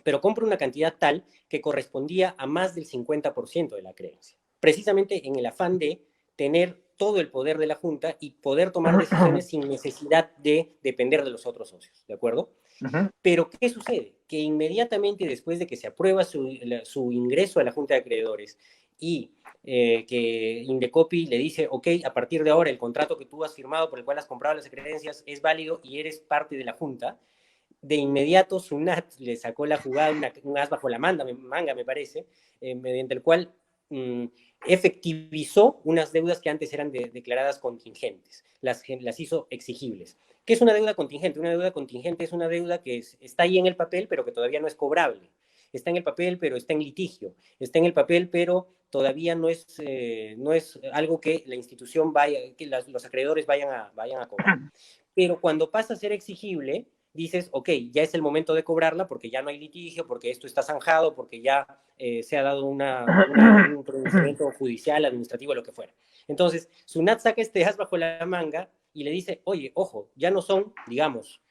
pero compra una cantidad tal que correspondía a más del 50% de la creencia, precisamente en el afán de tener todo el poder de la Junta y poder tomar decisiones sin necesidad de depender de los otros socios, ¿de acuerdo? Uh-huh. Pero ¿qué sucede? Que inmediatamente después de que se aprueba su ingreso a la Junta de Acreedores y que Indecopi le dice, ok, a partir de ahora el contrato que tú has firmado por el cual has comprado las creencias es válido y eres parte de la Junta, de inmediato Sunat le sacó la jugada, un as bajo la manga me parece, mediante el cual efectivizó unas deudas que antes eran declaradas contingentes, las hizo exigibles. ¿Qué es una deuda contingente? Una deuda contingente es una deuda que está ahí en el papel, pero que todavía no es cobrable. Está en el papel, pero está en litigio. Está en el papel, pero todavía no es algo que la institución que los acreedores vayan a cobrar. Pero cuando pasa a ser exigible, dices, ok, ya es el momento de cobrarla porque ya no hay litigio, porque esto está zanjado, porque ya se ha dado un pronunciamiento judicial, administrativo, lo que fuera. Entonces, Sunat saca este as bajo la manga y le dice, oye, ojo, ya no son, digamos,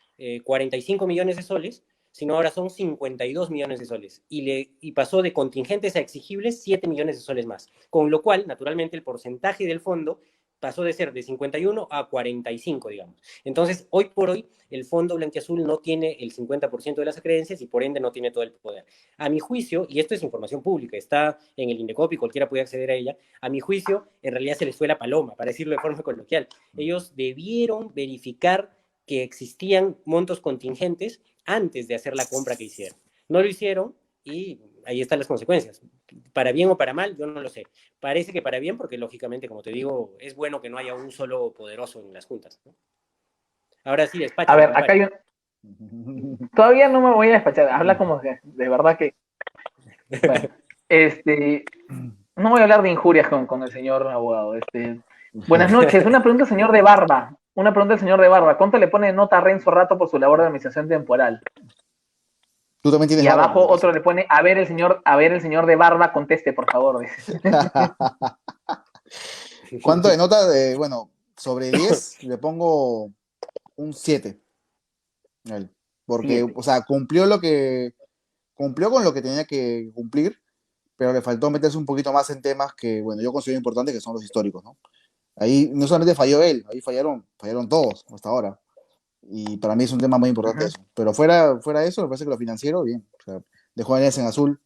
45 millones de soles, sino ahora son 52 millones de soles. Y pasó de contingentes a exigibles 7 millones de soles más. Con lo cual, naturalmente, el porcentaje del fondo pasó de ser de 51 a 45, digamos. Entonces, hoy por hoy, el fondo blanquiazul no tiene el 50% de las acreencias y por ende no tiene todo el poder. A mi juicio, y esto es información pública, está en el Indecopi, cualquiera puede acceder a ella, a mi juicio, en realidad se les fue la paloma, para decirlo de forma coloquial. Ellos debieron verificar que existían montos contingentes antes de hacer la compra que hicieron. No lo hicieron y ahí están las consecuencias. Para bien o para mal, yo no lo sé. Parece que para bien, porque lógicamente, como te digo, es bueno que no haya un solo poderoso en las juntas, ¿no? Ahora sí, despacha. A ver, acá hay un... Todavía no me voy a despachar, habla como que, de verdad que... Bueno, no voy a hablar de injurias con el señor abogado. Buenas noches, una pregunta al señor de Barba. Una pregunta al señor de Barba. ¿Cuánto le pone nota a Renzo Rato por su labor de administración temporal? Tú también tienes Y barba, abajo otro le pone, a ver el señor de Barba, conteste, por favor. ¿Cuánto de nota? Bueno, sobre 10 le pongo un 7. Porque, 7. o sea, cumplió con lo que tenía que cumplir, pero le faltó meterse un poquito más en temas que, bueno, yo considero importantes, que son los históricos, ¿no? Ahí no solamente falló él, ahí fallaron todos hasta ahora. Y para mí es un tema muy importante eso. Pero fuera de eso, me parece que lo financiero, bien. O sea, dejó a Alianza en azul,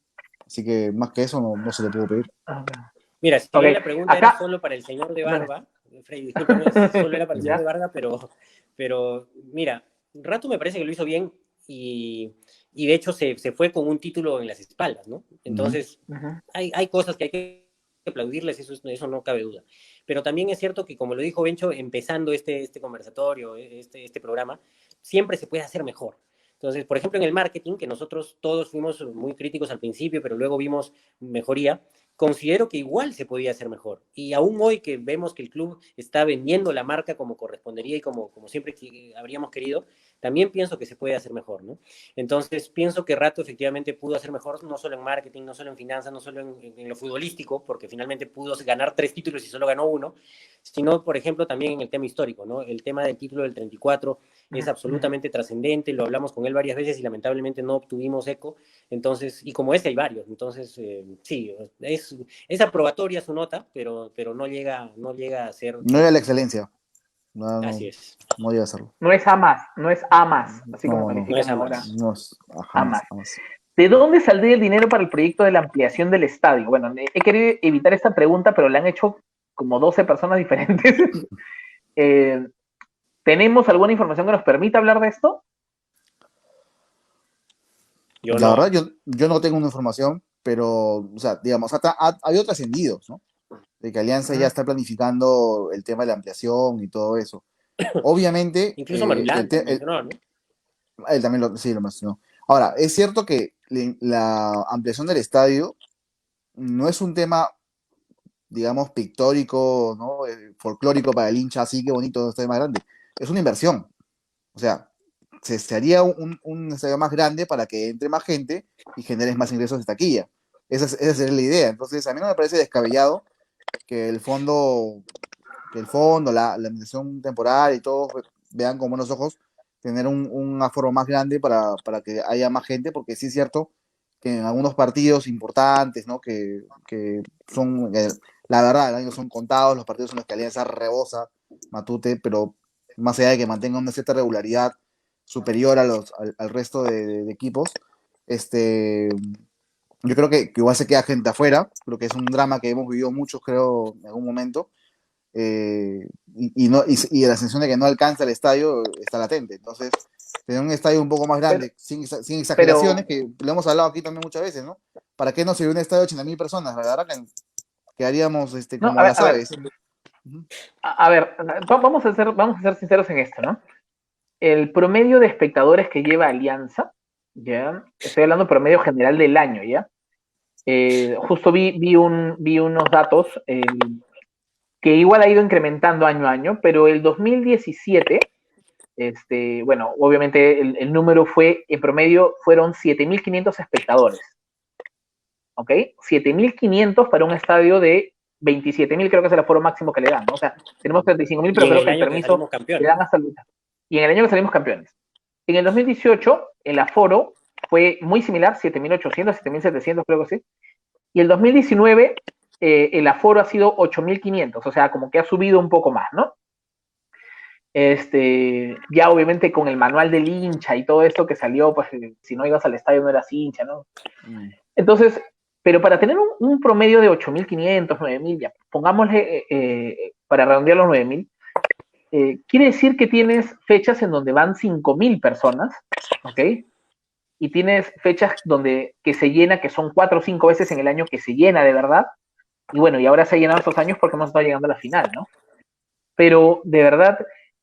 así que más que eso no se le pudo pedir. Mira, si Okay. bien la pregunta era solo para el señor de Barba, Freddy, discúlpame, solo era para el señor de Barba, pero mira, Rato me parece que lo hizo bien y de hecho se fue con un título en las espaldas, ¿no? Entonces, hay cosas que hay que aplaudirles, eso no cabe duda. Pero también es cierto que, como lo dijo Bencho, empezando este conversatorio, este programa, siempre se puede hacer mejor. Entonces, por ejemplo, en el marketing, que nosotros todos fuimos muy críticos al principio, pero luego vimos mejoría, considero que igual se podía hacer mejor. Y aún hoy que vemos que el club está vendiendo la marca como correspondería y como siempre habríamos querido, también pienso que se puede hacer mejor, ¿no? Entonces, pienso que Rato efectivamente pudo hacer mejor, no solo en marketing, no solo en finanzas, no solo en lo futbolístico, porque finalmente pudo ganar 3 títulos y solo ganó uno, sino, por ejemplo, también en el tema histórico, ¿no? El tema del título del 34 es absolutamente trascendente, lo hablamos con él varias veces y lamentablemente no obtuvimos eco, entonces, y como ese hay varios, entonces, sí, es aprobatoria su nota, pero no llega a ser... No era la excelencia. Así es. No llega a serlo. No es A más, no es A más, así como califican ahora. No es A más. ¿De dónde saldría el dinero para el proyecto de la ampliación del estadio? Bueno, he querido evitar esta pregunta, pero la han hecho como 12 personas diferentes. ¿Tenemos alguna información que nos permita hablar de esto? La verdad, yo no tengo una información, pero, o sea, digamos, había trascendidos, ¿no? De que Alianza ya está planificando el tema de la ampliación y todo eso. Obviamente... Incluso Marulán, ¿no? Él también lo mencionó. Ahora, es cierto que la ampliación del estadio no es un tema, digamos, pictórico, ¿no? Folclórico para el hincha, así que bonito, un estadio más grande. Es una inversión. O sea, se haría un estadio más grande para que entre más gente y generes más ingresos de taquilla. Esa sería la idea. Entonces, a mí no me parece descabellado que el fondo, la administración temporal y todos vean con buenos ojos tener un aforo más grande para que haya más gente, porque sí es cierto que en algunos partidos importantes, ¿no? Que son, la verdad, son contados los partidos en los que Alianza rebosa Matute, pero más allá de que mantenga una cierta regularidad superior al resto de equipos, yo creo que igual se queda gente afuera. Creo que es un drama que hemos vivido muchos, creo, en algún momento. Y la sensación de que no alcanza el estadio está latente. Entonces, tener un estadio un poco más grande, sin exageraciones, que lo hemos hablado aquí también muchas veces, ¿no? ¿Para qué no se un estadio de 80.000 personas? La verdad que haríamos como las aves. A ver, vamos a ser sinceros en esto, ¿no? El promedio de espectadores que lleva Alianza, ¿ya? Estoy hablando promedio general del año, ¿ya? Justo vi unos datos que igual ha ido incrementando año a año, pero el 2017, bueno, obviamente el número fue, en promedio, fueron 7.500 espectadores. ¿Ok? 7.500 para un estadio de 27.000, creo que es el aforo máximo que le dan, ¿no? O sea, tenemos 35.000, pero creo que el permiso le dan hasta el... Y en el año que salimos campeones. En el 2018, el aforo fue muy similar, 7.800, 7.700 creo que sí. Y el 2019 el aforo ha sido 8.500, o sea, como que ha subido un poco más, ¿no? Ya obviamente con el manual del hincha y todo esto que salió, pues si no ibas al estadio no eras hincha, ¿no? Entonces, pero para tener un promedio de 8.500, 9.000, ya, pongámosle, para redondear los 9.000, quiere decir que tienes fechas en donde van 5.000 personas, ¿ok? Y tienes fechas donde que se llena, que son 4 o 5 veces en el año que se llena de verdad. Y bueno, y ahora se ha llenado estos años porque hemos estado llegando a la final, ¿no? Pero de verdad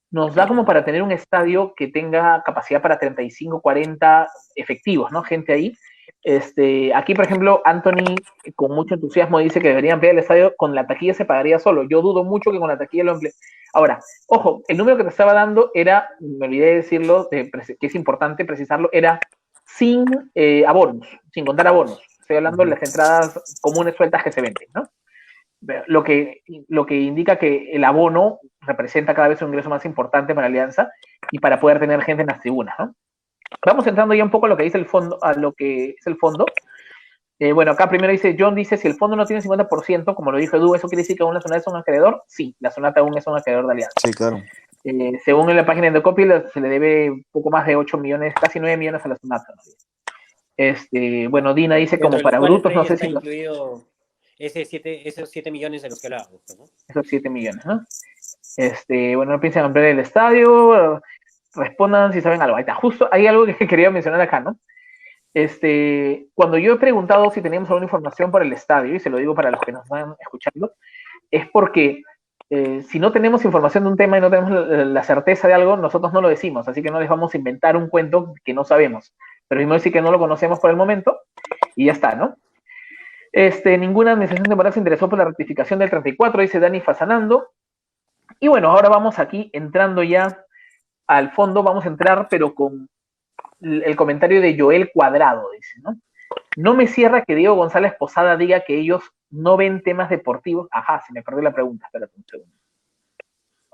nos da como para tener un estadio que tenga capacidad para 35, 40 efectivos, ¿no? Gente ahí. Aquí, por ejemplo, Anthony con mucho entusiasmo dice que deberían ampliar el estadio, con la taquilla se pagaría solo. Yo dudo mucho que con la taquilla lo emplee. Ahora, ojo, el número que te estaba dando era, me olvidé de decirlo, que es importante precisarlo, era sin abonos, sin contar abonos. Estoy hablando de las entradas comunes sueltas que se venden, ¿no? Lo que indica que el abono representa cada vez un ingreso más importante para Alianza y para poder tener gente en las tribunas, ¿no? Vamos entrando ya un poco a lo que dice el fondo, a lo que es el fondo. Bueno, acá primero dice, John dice, si el fondo no tiene 50%, como lo dijo Edu, ¿eso quiere decir que aún la Sonata es un acreedor? Sí, la Sonata aún es un acreedor de Alianza. Sí, claro. Según en la página de Copy, se le debe un poco más de 8 millones, casi 9 millones a la Sonata, ¿no? Bueno, Dina dice, como para brutos, no sé si... incluido esos 7 millones de los que hablábamos, ¿no? Esos 7 millones, ¿no? Bueno, no piensan ampliar el estadio, respondan si saben algo. Ahí está, justo hay algo que quería mencionar acá, ¿no? Cuando yo he preguntado si teníamos alguna información por el estadio, y se lo digo para los que nos están escuchando, es porque si no tenemos información de un tema y no tenemos la certeza de algo, nosotros no lo decimos, así que no les vamos a inventar un cuento que no sabemos. Pero mismo decir que no lo conocemos por el momento, y ya está, ¿no? Ninguna administración temporal se interesó por la rectificación del 34, dice Dani Fasanando. Y bueno, ahora vamos aquí entrando ya al fondo, vamos a entrar, pero con el comentario de Joel Cuadrado, dice, ¿no? No me cierra que Diego González Posada diga que ellos no ven temas deportivos. Ajá, se me perdió la pregunta, espérate un segundo.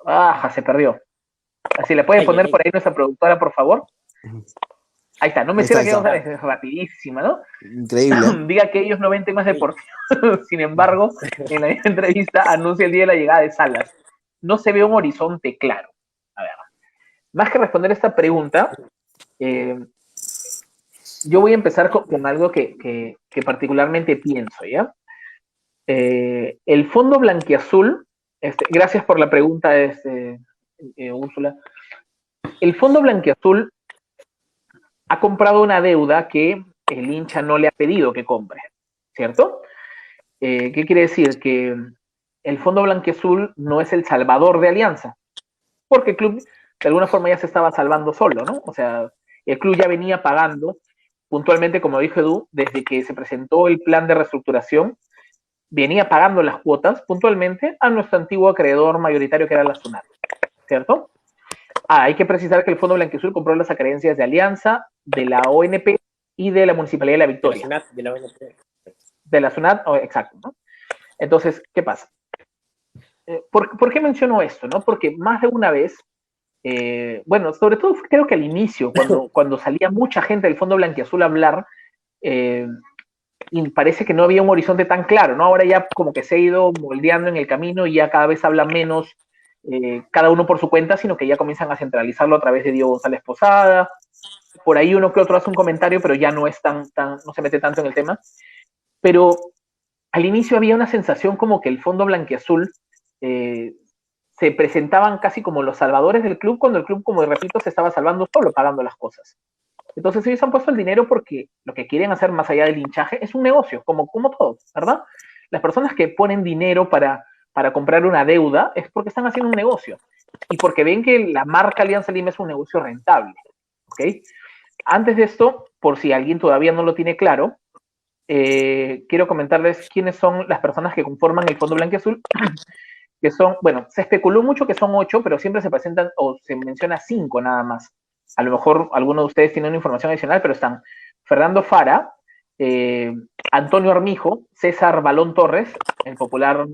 Ajá, se perdió. Así, ¿le puede poner por ahí nuestra productora, por favor? Ahí está, no me cierra que Diego González, es rapidísima, ¿no? Increíble. Diga que ellos no ven temas deportivos. Sin embargo, en la entrevista anuncia el día de la llegada de Salas. No se ve un horizonte claro. A ver, más que responder esta pregunta, yo voy a empezar con algo que particularmente pienso, ¿ya? El fondo blanquiazul, gracias por la pregunta, Úrsula. El fondo blanquiazul ha comprado una deuda que el hincha no le ha pedido que compre, ¿cierto? ¿Qué quiere decir? Que el fondo blanquiazul no es el salvador de Alianza, porque el club de alguna forma ya se estaba salvando solo, ¿no? O sea, el club ya venía pagando puntualmente, como dijo Edu, desde que se presentó el plan de reestructuración, venía pagando las cuotas puntualmente a nuestro antiguo acreedor mayoritario que era la SUNAT, ¿cierto? Hay que precisar que el Fondo Blanquiazul compró las acreencias de Alianza, de la ONP y de la Municipalidad de La Victoria. De la ONP. De la SUNAT, exacto, ¿no? Entonces, ¿qué pasa? ¿Por qué menciono esto? ¿No? Porque más de una vez, bueno, sobre todo creo que al inicio, cuando salía mucha gente del Fondo Blanquiazul a hablar, y parece que no había un horizonte tan claro, ¿no? Ahora ya como que se ha ido moldeando en el camino y ya cada vez habla menos cada uno por su cuenta, sino que ya comienzan a centralizarlo a través de Diego González Posada. Por ahí uno que otro hace un comentario, pero ya no es no se mete tanto en el tema. Pero al inicio había una sensación como que el Fondo Blanquiazul se presentaban casi como los salvadores del club, cuando el club, como repito, se estaba salvando solo pagando las cosas. Entonces ellos han puesto el dinero porque lo que quieren hacer más allá del hinchaje es un negocio, como todo, ¿verdad? Las personas que ponen dinero para comprar una deuda es porque están haciendo un negocio y porque ven que la marca Alianza Lima es un negocio rentable, ¿ok? Antes de esto, por si alguien todavía no lo tiene claro, quiero comentarles quiénes son las personas que conforman el Fondo Blanquiazul, que son, bueno, se especuló mucho que son 8, pero siempre se presentan o se menciona 5 nada más. A lo mejor alguno de ustedes tiene una información adicional, pero están Fernando Fara, Antonio Armijo, César Balón Torres, el popular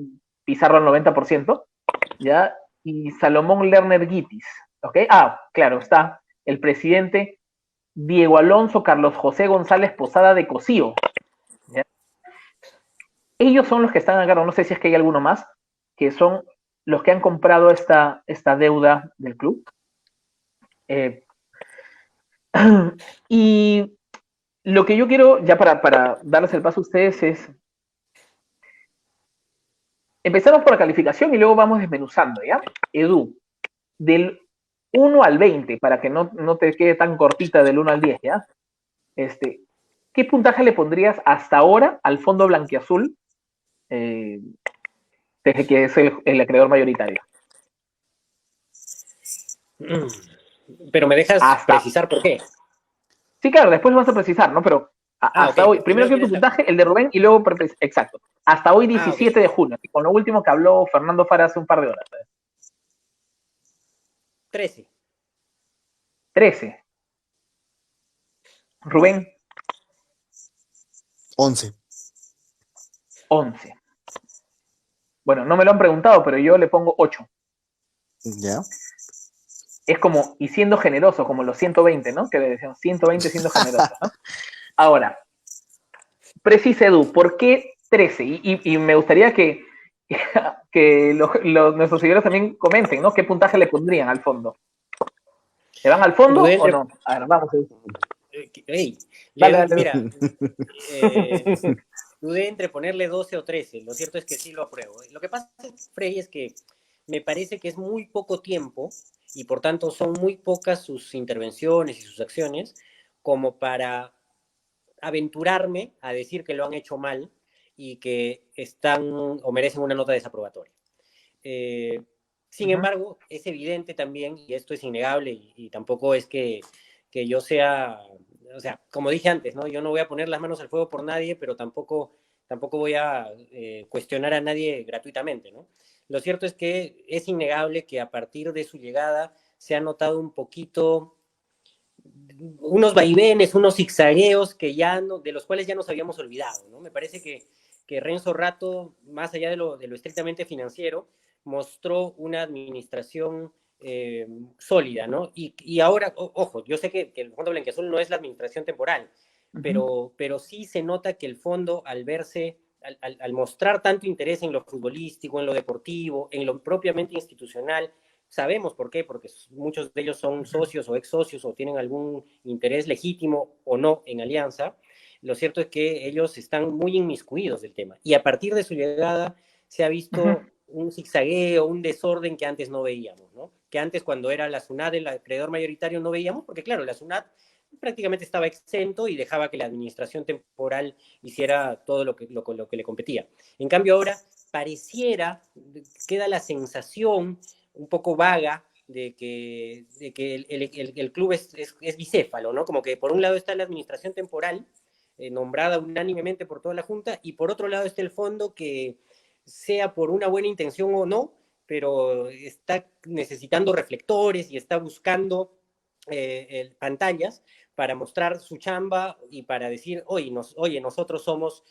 Pizarro al 90%, ¿ya? Y Salomón Lerner Guitis, ¿ok? Ah, claro, está el presidente Diego Alonso, Carlos José González Posada de Cocío. ¿Ya? Ellos son los que están acá, no sé si es que hay alguno más, que son los que han comprado esta deuda del club. Y lo que yo quiero, ya para darles el paso a ustedes, es empezamos por la calificación y luego vamos desmenuzando, ¿ya? Edu, del 1 al 20, para que no te quede tan cortita del 1 al 10, ¿ya? ¿Qué puntaje le pondrías hasta ahora al fondo blanquiazul desde que es el acreedor mayoritario? Pero me dejas precisar por qué. Sí, claro, después vas a precisar, ¿no? Pero hasta hoy, primero quiero tu puntaje, el de Rubén, y luego, exacto, hasta hoy 17 de junio, con lo último que habló Fernando Fara hace un par de horas. 13. 13. Rubén. 11. 11. Bueno, no me lo han preguntado, pero yo le pongo 8. ¿Ya? Es como, y siendo generoso, como los 120, ¿no? Que le decían 120 siendo generoso, ¿no? Ahora, precisa Edu, ¿por qué 13? Y me gustaría que nuestros seguidores también comenten, ¿no? ¿Qué puntaje le pondrían al fondo? ¿Se van al fondo o no? A ver, vamos. Hey, dale. Mira, dudé entre ponerle 12 o 13. Lo cierto es que sí lo apruebo. Lo que pasa, Frey, es que me parece que es muy poco tiempo y por tanto son muy pocas sus intervenciones y sus acciones como para aventurarme a decir que lo han hecho mal y que están o merecen una nota desaprobatoria. Sin embargo, es evidente también, y esto es innegable, y tampoco es que yo sea, o sea, como dije antes, ¿no? Yo no voy a poner las manos al fuego por nadie, pero tampoco voy a cuestionar a nadie gratuitamente, ¿no? Lo cierto es que es innegable que a partir de su llegada se ha notado un poquito unos vaivenes, unos zigzagueos que ya no, de los cuales ya nos habíamos olvidado, ¿no? Me parece que Renzo Rato, más allá de lo estrictamente financiero, mostró una administración sólida, ¿no? Y ahora, ojo, yo sé que el Fondo Blanquiazul no es la administración temporal, pero sí se nota que el fondo, al verse, al mostrar tanto interés en lo futbolístico, en lo deportivo, en lo propiamente institucional, sabemos por qué, porque muchos de ellos son socios o ex socios o tienen algún interés legítimo o no en Alianza. Lo cierto es que ellos están muy inmiscuidos del tema. Y a partir de su llegada se ha visto un zigzagueo, un desorden que antes no veíamos, ¿no? Que antes, cuando era la SUNAT el acreedor mayoritario, no veíamos, porque claro, la SUNAT prácticamente estaba exento y dejaba que la administración temporal hiciera todo lo que le competía. En cambio ahora pareciera, queda la sensación un poco vaga de que el club es bicéfalo, ¿no? Como que por un lado está la administración temporal, nombrada unánimemente por toda la Junta, y por otro lado está el fondo que, sea por una buena intención o no, pero está necesitando reflectores y está buscando pantallas para mostrar su chamba y para decir, oye, nosotros somos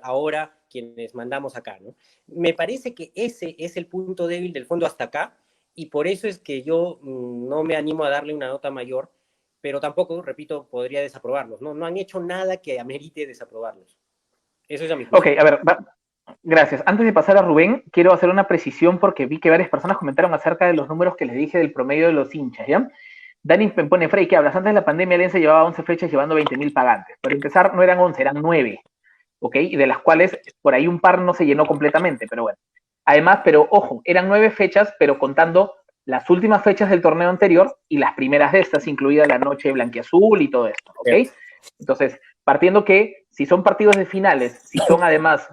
ahora quienes mandamos acá, ¿no? Me parece que ese es el punto débil del fondo hasta acá, y por eso es que yo no me animo a darle una nota mayor, pero tampoco, repito, podría desaprobarlos, ¿no? No han hecho nada que amerite desaprobarlos. Eso es a mi juicio. Ok, a ver, gracias. Antes de pasar a Rubén, quiero hacer una precisión porque vi que varias personas comentaron acerca de los números que les dije del promedio de los hinchas, ¿ya? Dani me pone, Frey, que hablas, antes de la pandemia Alianza llevaba 11 fechas llevando 20.000 pagantes. Para empezar, no eran 11, eran 9, ¿ok? Y de las cuales por ahí un par no se llenó completamente, pero bueno. Además, pero ojo, eran 9 fechas, pero contando las últimas fechas del torneo anterior y las primeras de estas, incluida la noche blanquiazul y todo esto, ¿ok? Entonces, partiendo que si son partidos de finales, si son además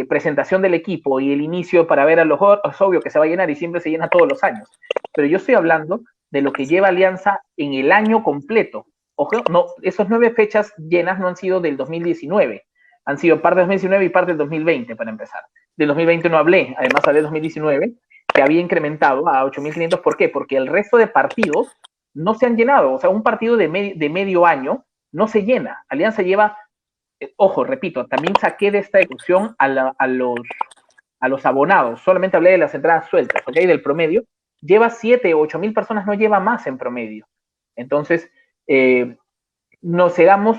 presentación del equipo y el inicio para ver a los, es obvio que se va a llenar y siempre se llena todos los años. Pero yo estoy hablando de lo que lleva Alianza en el año completo. Ojo, no, esas 9 fechas llenas no han sido del 2019, han sido parte del 2019 y parte del 2020 para empezar. Del 2020 no hablé, además hablé del 2019, que había incrementado a 8.500. ¿Por qué? Porque el resto de partidos no se han llenado. O sea, un partido de medio año no se llena. Alianza lleva, ojo, repito, también saqué de esta discusión a los abonados. Solamente hablé de las entradas sueltas, ¿ok? Del promedio. Lleva 7 o 8.000 personas, no lleva más en promedio. Entonces, nos cegamos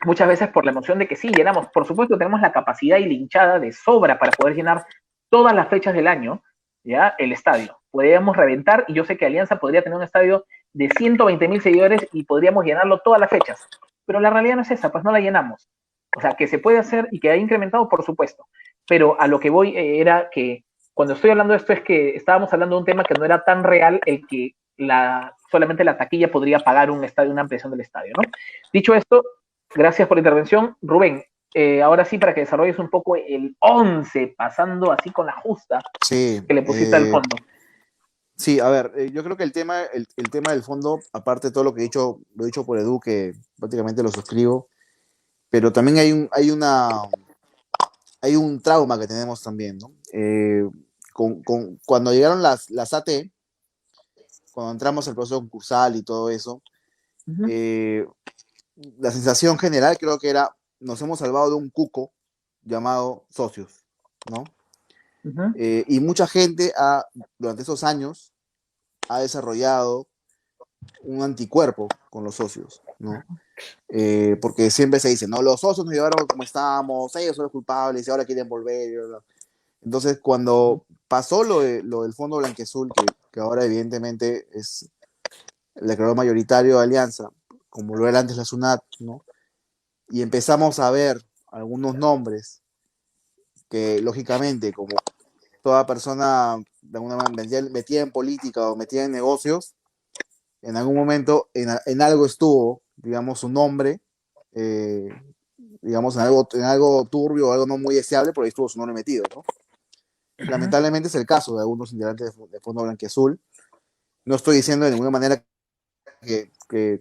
muchas veces por la emoción de que sí, llenamos. Por supuesto, tenemos la capacidad y la hinchada de sobra para poder llenar todas las fechas del año, ¿ya? El estadio. Podríamos reventar, y yo sé que Alianza podría tener un estadio de 120.000 seguidores y podríamos llenarlo todas las fechas. Pero la realidad no es esa, pues no la llenamos. O sea, que se puede hacer y que ha incrementado, por supuesto. Pero a lo que voy era que cuando estoy hablando de esto es que estábamos hablando de un tema que no era tan real el que solamente la taquilla podría pagar un estadio, una ampliación del estadio, ¿no? Dicho esto, gracias por la intervención. Rubén, ahora sí, para que desarrolles un poco el 11, pasando así con la justa Sí, que le pusiste al fondo. sí, a ver, yo creo que el tema del fondo, aparte de todo lo que he dicho, lo he dicho por Edu, que prácticamente lo suscribo, pero también hay un trauma que tenemos también, ¿no? Cuando llegaron las AT, cuando entramos al proceso concursal y todo eso, la sensación general creo que era, nos hemos salvado de un cuco llamado socios, ¿no? Y mucha gente durante esos años ha desarrollado un anticuerpo con los socios, ¿no? Porque siempre se dice, no, los socios nos llevaron como estábamos, ellos son los culpables y ahora quieren volver. Entonces, cuando pasó lo del Fondo Blanquiazul, que ahora evidentemente es el declarado mayoritario de Alianza, como lo era antes la SUNAT, ¿no? Y empezamos a ver algunos nombres que, lógicamente, como toda persona de alguna manera metida en política o metida en negocios, en algún momento en algo estuvo, digamos, su nombre, eh, digamos, en algo turbio o algo no muy deseable, por ahí estuvo su nombre metido, ¿no? Lamentablemente es el caso de algunos integrantes de Fondo Blanquiazul. No estoy diciendo de ninguna manera que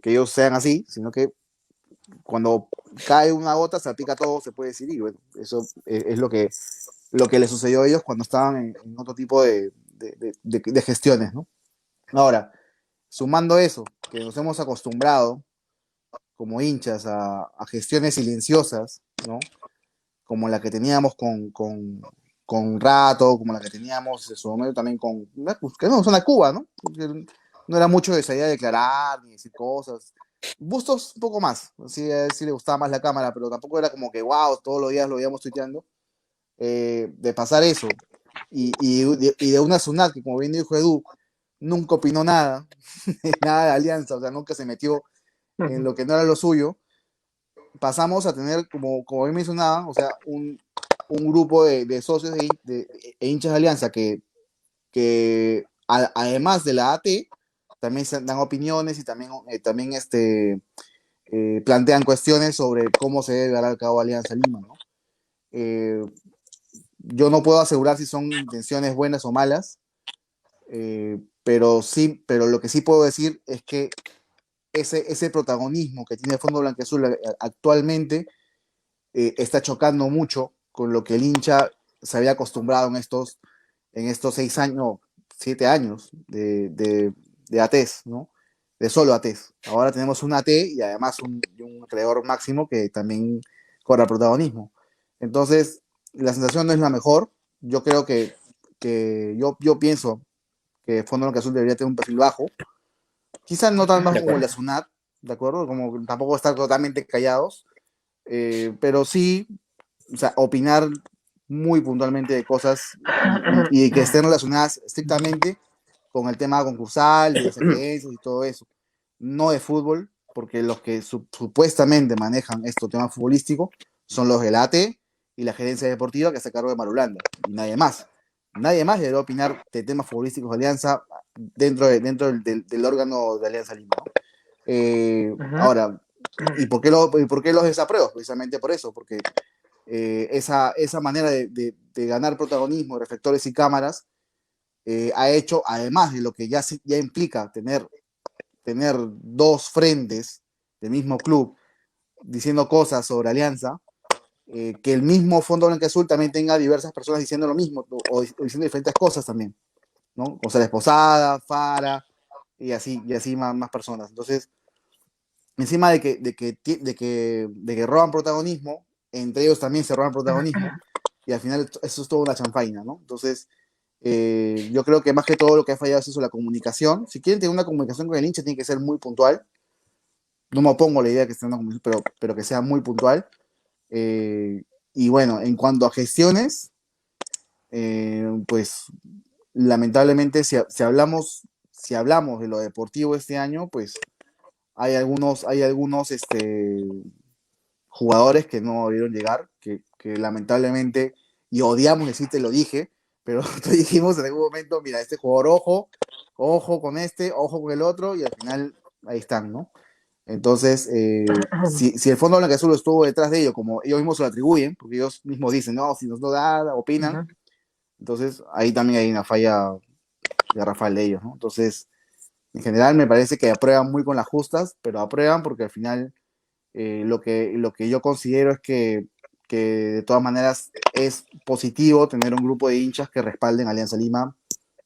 ellos sean así, sino que cuando cae una gota, se aplica todo, se puede decir, y bueno, eso es lo que le sucedió a ellos cuando estaban en otro tipo de gestiones, ¿no? Ahora, sumando eso, que nos hemos acostumbrado como hinchas a gestiones silenciosas, ¿no? Como la que teníamos con Rato, como la que teníamos en su momento también que no, son a Cuba, ¿no? Porque no era mucho de salir a declarar ni decir cosas. Bustos un poco más, sí le gustaba más la cámara, pero tampoco era como que, wow, todos los días lo íbamos tuiteando. De pasar eso y de una SUNAT que, como bien dijo Edu, nunca opinó nada, nada de Alianza, o sea, nunca se metió en lo que no era lo suyo, pasamos a tener, como bien mencionaba, o sea, un grupo de socios e hinchas de Alianza que además de la AT, también dan opiniones y también plantean cuestiones sobre cómo se debe llevar a cabo Alianza Lima, ¿no? Yo no puedo asegurar si son intenciones buenas o malas, pero lo que sí puedo decir es que ese protagonismo que tiene el Fondo Blanquiazul actualmente está chocando mucho con lo que el hincha se había acostumbrado en estos 6 años, no, 7 años de ATES, ¿no? De solo ATES. Ahora tenemos un AT y además un acreedor máximo que también cobra protagonismo. Entonces, la sensación no es la mejor. Yo creo yo pienso que Fondo Blanquiazul debería tener un perfil bajo. Quizás no tan bajo como la SUNAT, ¿de acuerdo? Como tampoco estar totalmente callados, pero sí, o sea, opinar muy puntualmente de cosas y que estén relacionadas estrictamente con el tema concursal, de las sentencias y todo eso. No de fútbol, porque los que supuestamente manejan estos temas futbolísticos son los del AT y la gerencia deportiva que está a cargo de Marulanda, y nadie más. Nadie más deberá opinar de temas futbolísticos de Alianza dentro del órgano de Alianza Lima, ¿no? Ahora, por qué los desapruebo? Precisamente por eso, porque esa manera de ganar protagonismo, reflectores y cámaras, ha hecho, además de lo que ya implica tener dos frentes del mismo club diciendo cosas sobre Alianza, que el mismo Fondo Blanquiazul también tenga diversas personas diciendo lo mismo o diciendo diferentes cosas también, ¿no? González Posada, Fara y así más personas. Entonces, encima de que roban protagonismo, entre ellos también se roban protagonismo, y al final eso es toda una chanfaina, ¿no? Entonces, yo creo que más que todo lo que ha fallado es eso, la comunicación. Si quieren tener una comunicación con el hincha, tiene que ser muy puntual, no me opongo a la idea de que esté en una comisión, pero que sea muy puntual. Y bueno, en cuanto a gestiones, pues lamentablemente si hablamos de lo deportivo este año, pues hay algunos jugadores que no debieron llegar, que lamentablemente, y odiamos decir te lo dije, pero te dijimos en algún momento, mira, este jugador, ojo con este, ojo con el otro, y al final ahí están, ¿no? Entonces, si el Fondo Blanquiazul estuvo detrás de ellos, como ellos mismos se lo atribuyen, porque ellos mismos dicen, no, si nos no da, opinan, entonces ahí también hay una falla de Rafael de ellos, ¿no? Entonces, en general me parece que aprueban muy con las justas, pero aprueban porque al final lo que yo considero es que de todas maneras es positivo tener un grupo de hinchas que respalden a Alianza Lima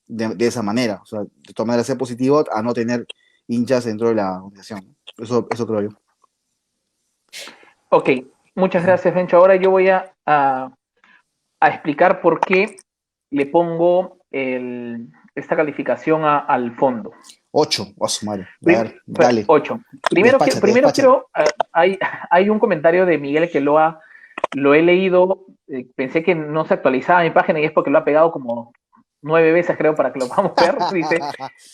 de esa manera. O sea, de todas maneras es positivo a no tener hinchas dentro de la organización. Eso creo yo. Ok, muchas gracias, Bencho. Ahora yo voy a explicar por qué le pongo esta calificación al fondo. 8, a su madre. A ver, Pues, dale. 8. Despáchate. Quiero, hay un comentario de Miguel que lo he leído, pensé que no se actualizaba mi página y es porque lo ha pegado como 9 veces, creo, para que lo podamos ver. Dice,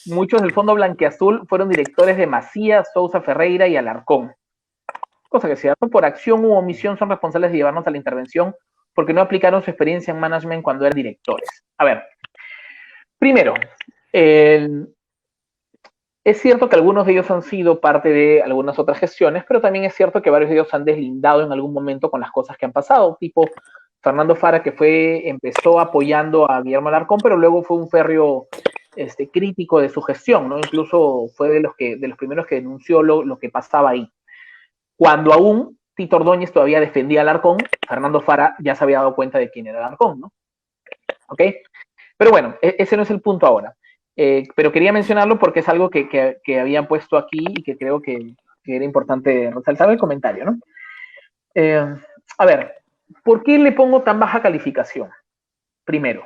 muchos del Fondo Blanquiazul fueron directores de Macías, Sousa Ferreira y Alarcón. Cosa que es cierto, por acción u omisión son responsables de llevarnos a la intervención porque no aplicaron su experiencia en management cuando eran directores. A ver, primero, es cierto que algunos de ellos han sido parte de algunas otras gestiones, pero también es cierto que varios de ellos han deslindado en algún momento con las cosas que han pasado, tipo Fernando Fara, que empezó apoyando a Guillermo Alarcón, pero luego fue un férreo crítico de su gestión, ¿no? Incluso fue de los primeros que denunció lo que pasaba ahí. Cuando aún Tito Ordóñez todavía defendía a Alarcón, Fernando Fara ya se había dado cuenta de quién era Alarcón, ¿no? ¿Ok? Pero bueno, ese no es el punto ahora. Pero quería mencionarlo porque es algo que habían puesto aquí y que creo que era importante resaltar el comentario, ¿no? A ver, ¿por qué le pongo tan baja calificación? Primero,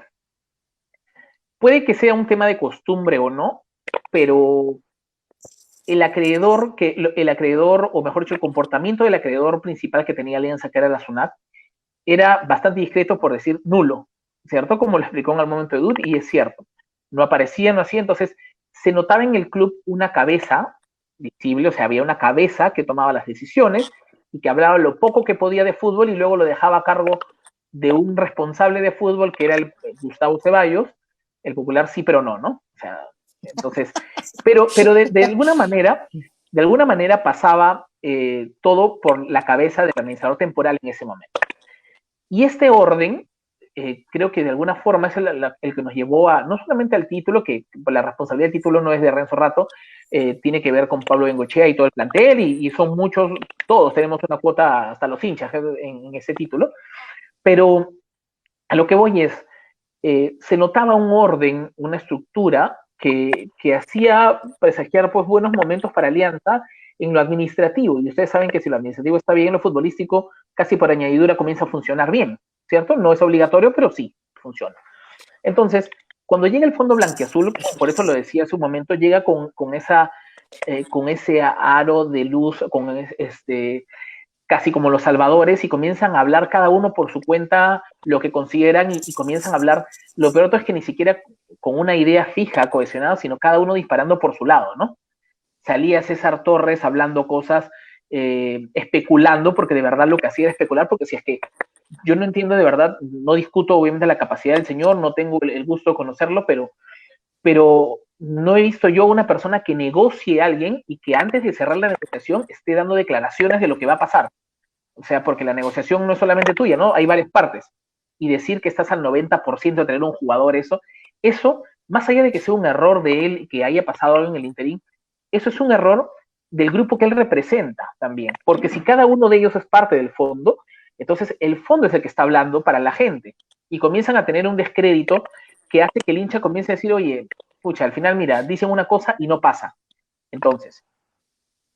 puede que sea un tema de costumbre o no, pero el acreedor, o mejor dicho, el comportamiento del acreedor principal que tenía Alianza, que era la SUNAT, era bastante discreto, por decir nulo, ¿cierto? Como lo explicó en el momento de Dud, y es cierto. No aparecía, no hacía, entonces se notaba en el club una cabeza visible, o sea, había una cabeza que tomaba las decisiones y que hablaba lo poco que podía de fútbol y luego lo dejaba a cargo de un responsable de fútbol que era el Gustavo Ceballos, el popular sí pero no, ¿no? O sea, entonces, pero de alguna manera pasaba todo por la cabeza del administrador temporal en ese momento. Y este orden, creo que de alguna forma es el que nos llevó no solamente al título, que la responsabilidad del título no es de Renzo Rato, tiene que ver con Pablo Bengochea y todo el plantel, y son muchos, todos tenemos una cuota, hasta los hinchas en ese título, pero a lo que voy es, se notaba un orden, una estructura que hacía presagiar pues, buenos momentos para Alianza en lo administrativo. Y ustedes saben que si lo administrativo está bien, lo futbolístico casi por añadidura comienza a funcionar bien, ¿cierto? No es obligatorio, pero sí funciona. Entonces, cuando llega el Fondo Blanquiazul, por eso lo decía hace un momento, llega con ese aro de luz, casi como los salvadores, y comienzan a hablar cada uno por su cuenta lo que consideran y comienzan a hablar. Lo peor es que ni siquiera con una idea fija, cohesionada, sino cada uno disparando por su lado, ¿no? Salía César Torres hablando cosas, especulando, porque de verdad lo que hacía era especular, porque si es que yo no entiendo de verdad, no discuto obviamente la capacidad del señor, no tengo el gusto de conocerlo, pero no he visto yo una persona que negocie a alguien y que antes de cerrar la negociación esté dando declaraciones de lo que va a pasar. O sea, porque la negociación no es solamente tuya, ¿no? Hay varias partes. Y decir que estás al 90% de tener un jugador, eso, más allá de que sea un error de él, que haya pasado algo en el interín, eso es un error del grupo que él representa también. Porque si cada uno de ellos es parte del fondo, entonces el fondo es el que está hablando para la gente. Y comienzan a tener un descrédito que hace que el hincha comience a decir, oye, pucha, al final, mira, dicen una cosa y no pasa. Entonces,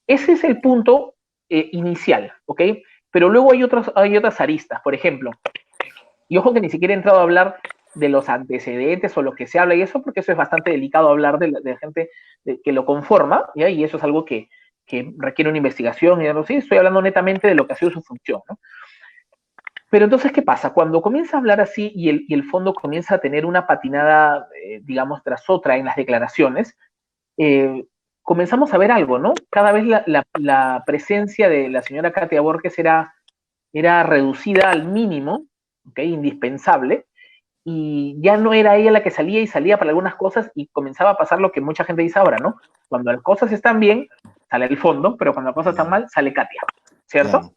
ese es el punto inicial, ¿ok? Pero luego hay otras aristas, por ejemplo, y ojo que ni siquiera he entrado a hablar de los antecedentes o lo que se habla y eso, porque eso es bastante delicado hablar de gente que lo conforma, ¿ya? Y eso es algo que que requiere una investigación y algo así, estoy hablando netamente de lo que ha sido su función, ¿no? Pero entonces, ¿qué pasa? Cuando comienza a hablar así y el fondo comienza a tener una patinada, digamos, tras otra en las declaraciones, eh, comenzamos a ver algo, ¿no? Cada vez la presencia de la señora Katia Borges era reducida al mínimo, ¿ok? Indispensable, y ya no era ella la que salía y salía para algunas cosas y comenzaba a pasar lo que mucha gente dice ahora, ¿no? Cuando las cosas están bien, sale el fondo, pero cuando las cosas están mal, sale Katia, ¿cierto? Claro.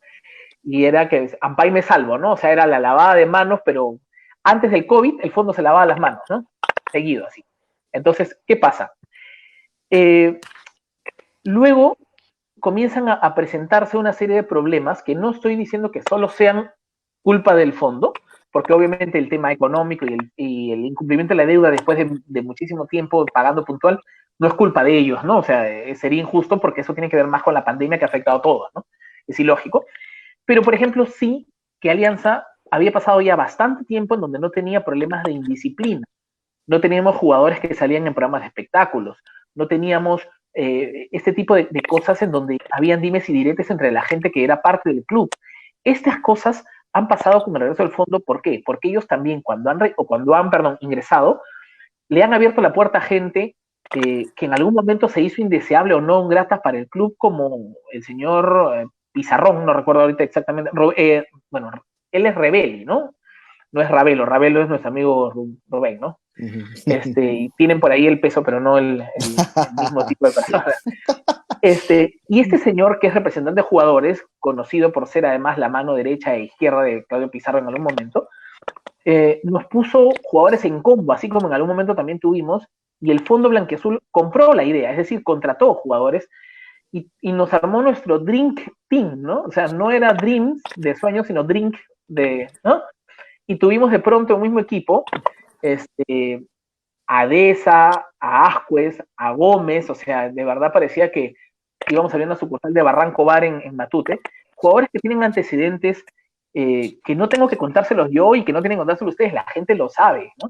Y era que ampay me salvo, ¿no? O sea, era la lavada de manos, pero antes del COVID el fondo se lavaba las manos, ¿no? Seguido así. Entonces, ¿qué pasa? Eh, luego comienzan a presentarse una serie de problemas que no estoy diciendo que solo sean culpa del fondo, porque obviamente el tema económico y el incumplimiento de la deuda después de muchísimo tiempo pagando puntual no es culpa de ellos, ¿no? O sea, sería injusto porque eso tiene que ver más con la pandemia que ha afectado a todos, ¿no? Es ilógico. Pero, por ejemplo, sí que Alianza había pasado ya bastante tiempo en donde no tenía problemas de indisciplina. No teníamos jugadores que salían en programas de espectáculos. No teníamos este tipo de cosas en donde habían dimes y diretes entre la gente que era parte del club. Estas cosas han pasado con el regreso del fondo. ¿Por qué? Porque ellos también, cuando han ingresado, le han abierto la puerta a gente que en algún momento se hizo indeseable o no grata para el club, como el señor Pizarrón, no recuerdo ahorita exactamente, bueno, él es Rebeli, ¿no? No es Ravelo es nuestro amigo Rubén, ¿no? Y tienen por ahí el peso, pero no el mismo tipo de personas. Y este señor, que es representante de jugadores, conocido por ser además la mano derecha e izquierda de Claudio Pizarro en algún momento, nos puso jugadores en combo, así como en algún momento también tuvimos, y el Fondo Blanquiazul compró la idea, es decir, contrató jugadores y nos armó nuestro Drink Team, ¿no? O sea, no era Dreams de sueños, sino Drink ¿no? Y tuvimos de pronto el mismo equipo, a Deza, a Ascuez, a Gómez, o sea, de verdad parecía que íbamos abriendo una sucursal de Barranco Bar en Matute, jugadores que tienen antecedentes que no tengo que contárselos yo y que no tienen que contárselos ustedes, la gente lo sabe, ¿no?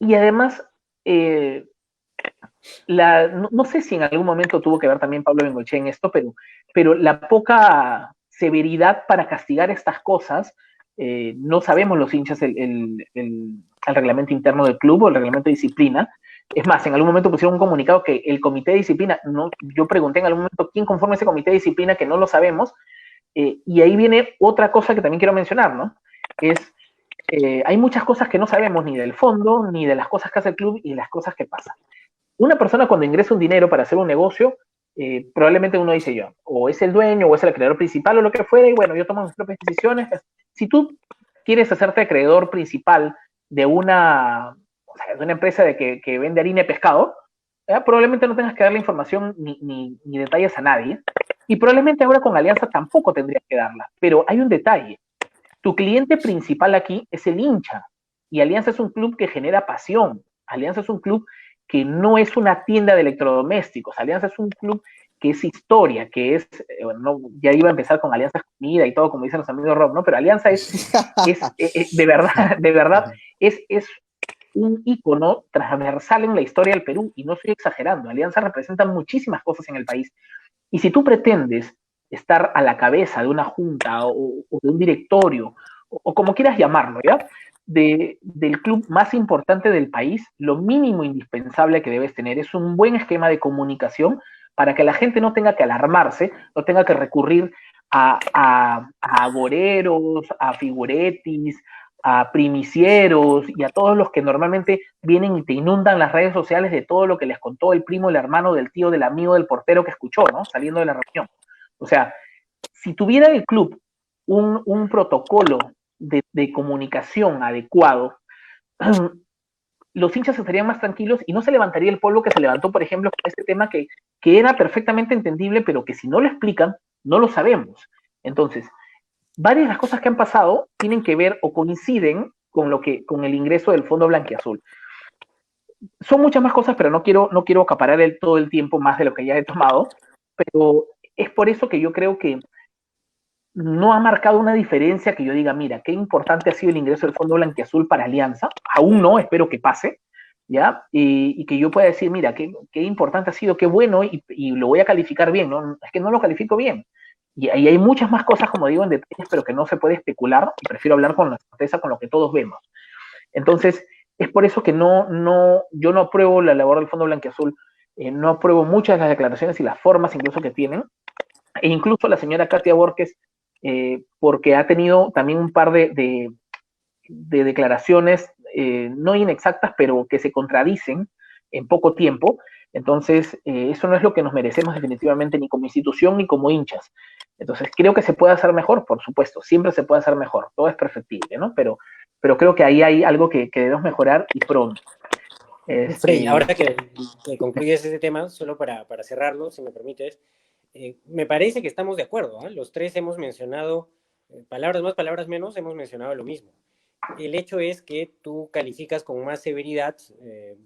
Y además, no sé si en algún momento tuvo que ver también Pablo Bengoechea en esto, pero la poca severidad para castigar estas cosas, no sabemos los hinchas el reglamento interno del club o el reglamento de disciplina. Es más, en algún momento pusieron un comunicado que el comité de disciplina, no, yo pregunté en algún momento quién conforma ese comité de disciplina, que no lo sabemos, y ahí viene otra cosa que también quiero mencionar, ¿no? Hay muchas cosas que no sabemos ni del fondo, ni de las cosas que hace el club y de las cosas que pasan. Una persona cuando ingresa un dinero para hacer un negocio, probablemente uno dice yo, o es el dueño, o es el acreedor principal, o lo que fuera, y bueno, yo tomo mis propias decisiones. Si tú quieres hacerte acreedor principal de una empresa que vende harina y pescado, probablemente no tengas que darle información ni detalles a nadie, y probablemente ahora con Alianza tampoco tendrías que darla, pero hay un detalle. Tu cliente principal aquí es el hincha, y Alianza es un club que genera pasión. Alianza es un club que no es una tienda de electrodomésticos. Alianza es un club que es historia, que es, bueno, ya iba a empezar con Alianza Comida y todo, como dicen los amigos Rob, ¿no? Pero Alianza es de verdad, es un ícono transversal en la historia del Perú, y no estoy exagerando. Alianza representa muchísimas cosas en el país. Y si tú pretendes estar a la cabeza de una junta o de un directorio, o como quieras llamarlo, ¿ya? Del club más importante del país, lo mínimo indispensable que debes tener es un buen esquema de comunicación para que la gente no tenga que alarmarse, no tenga que recurrir a agoreros, a figuretis, a primicieros y a todos los que normalmente vienen y te inundan las redes sociales de todo lo que les contó el primo, el hermano, del tío, del amigo, del portero que escuchó, ¿no? Saliendo de la reunión. O sea, si tuviera el club un protocolo de comunicación adecuado, los hinchas estarían más tranquilos y no se levantaría el polvo que se levantó, por ejemplo, con este tema que era perfectamente entendible, pero que si no lo explican, no lo sabemos. Entonces, varias de las cosas que han pasado tienen que ver o coinciden con el ingreso del Fondo Blanquiazul. Son muchas más cosas, pero no quiero acaparar todo el tiempo más de lo que ya he tomado, pero es por eso que yo creo que no ha marcado una diferencia que yo diga, mira, qué importante ha sido el ingreso del Fondo Blanquiazul para Alianza. Aún no, espero que pase, ¿ya? Y que yo pueda decir, mira, qué importante ha sido, qué bueno, y lo voy a calificar bien, ¿no? Es que no lo califico bien. Y ahí hay muchas más cosas, como digo, en detalles, pero que no se puede especular, y prefiero hablar con la certeza, con lo que todos vemos. Entonces, es por eso que yo no apruebo la labor del Fondo Blanquiazul, no apruebo muchas de las declaraciones y las formas incluso que tienen, e incluso la señora Katia Borges, porque ha tenido también un par de declaraciones no inexactas, pero que se contradicen en poco tiempo. Entonces, eso no es lo que nos merecemos definitivamente ni como institución ni como hinchas. Entonces, creo que se puede hacer mejor, por supuesto, siempre se puede hacer mejor, todo es perfectible, ¿no? Pero creo que ahí hay algo que debemos mejorar y pronto. Frey, ahora que concluyes ese tema, solo para cerrarlo, si me permites, me parece que estamos de acuerdo, ¿eh? Los tres hemos mencionado, palabras más, palabras menos, hemos mencionado lo mismo. El hecho es que tú calificas con más severidad,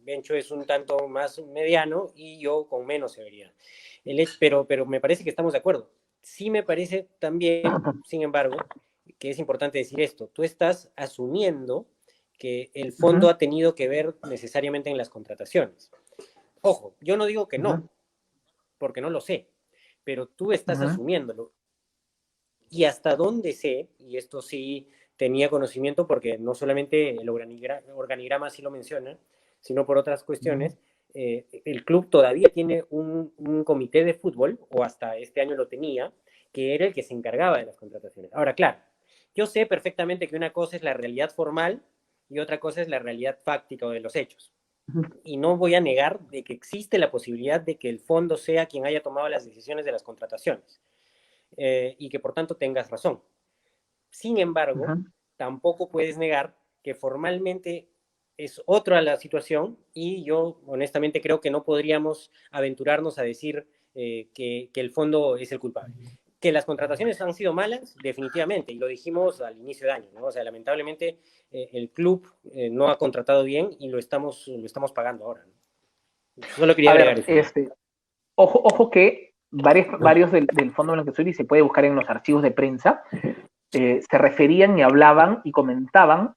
Bencho es un tanto más mediano y yo con menos severidad. Pero me parece que estamos de acuerdo. Sí me parece también, sin embargo, que es importante decir esto. Tú estás asumiendo que el fondo ha tenido que ver necesariamente en las contrataciones. Ojo, yo no digo que no, porque no lo sé, pero tú estás asumiéndolo. Y hasta dónde sé, y esto sí tenía conocimiento porque no solamente el organigrama sí lo menciona, sino por otras cuestiones, el club todavía tiene un comité de fútbol, o hasta este año lo tenía, que era el que se encargaba de las contrataciones. Ahora, claro, yo sé perfectamente que una cosa es la realidad formal y otra cosa es la realidad fáctica o de los hechos. Y no voy a negar de que existe la posibilidad de que el fondo sea quien haya tomado las decisiones de las contrataciones. Y que por tanto tengas razón. Sin embargo, tampoco puedes negar que formalmente es otra la situación y yo honestamente creo que no podríamos aventurarnos a decir que el fondo es el culpable. Que las contrataciones han sido malas, definitivamente, y lo dijimos al inicio de año, ¿no? O sea, lamentablemente el club no ha contratado bien y lo estamos pagando ahora, ¿no? Solo quería A agregar ver, eso. ojo que varios del Fondo Blanqueazul, y se puede buscar en los archivos de prensa, se referían y hablaban y comentaban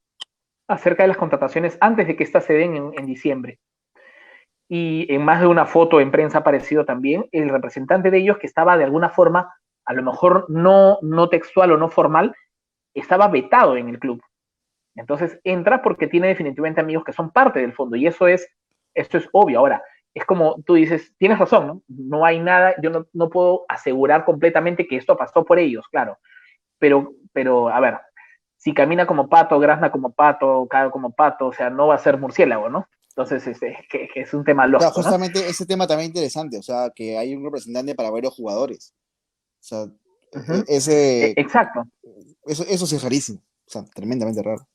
acerca de las contrataciones antes de que éstas se den en diciembre. Y en más de una foto en prensa ha aparecido también el representante de ellos que estaba de alguna forma, a lo mejor no textual o no formal, estaba vetado en el club. Entonces entra porque tiene definitivamente amigos que son parte del fondo y esto es obvio. Ahora, es como tú dices, tienes razón, ¿no? No hay nada, yo no puedo asegurar completamente que esto pasó por ellos, claro. Pero a ver, si camina como pato, grazna como pato, cae como pato, o sea, no va a ser murciélago, ¿no? Entonces, que es un tema O sea, lógico, ¿no? justamente ese tema también interesante, o sea, que hay un representante para varios jugadores. O sea, Uh -huh. ese, Exacto, eso sí es rarísimo, o sea, tremendamente raro.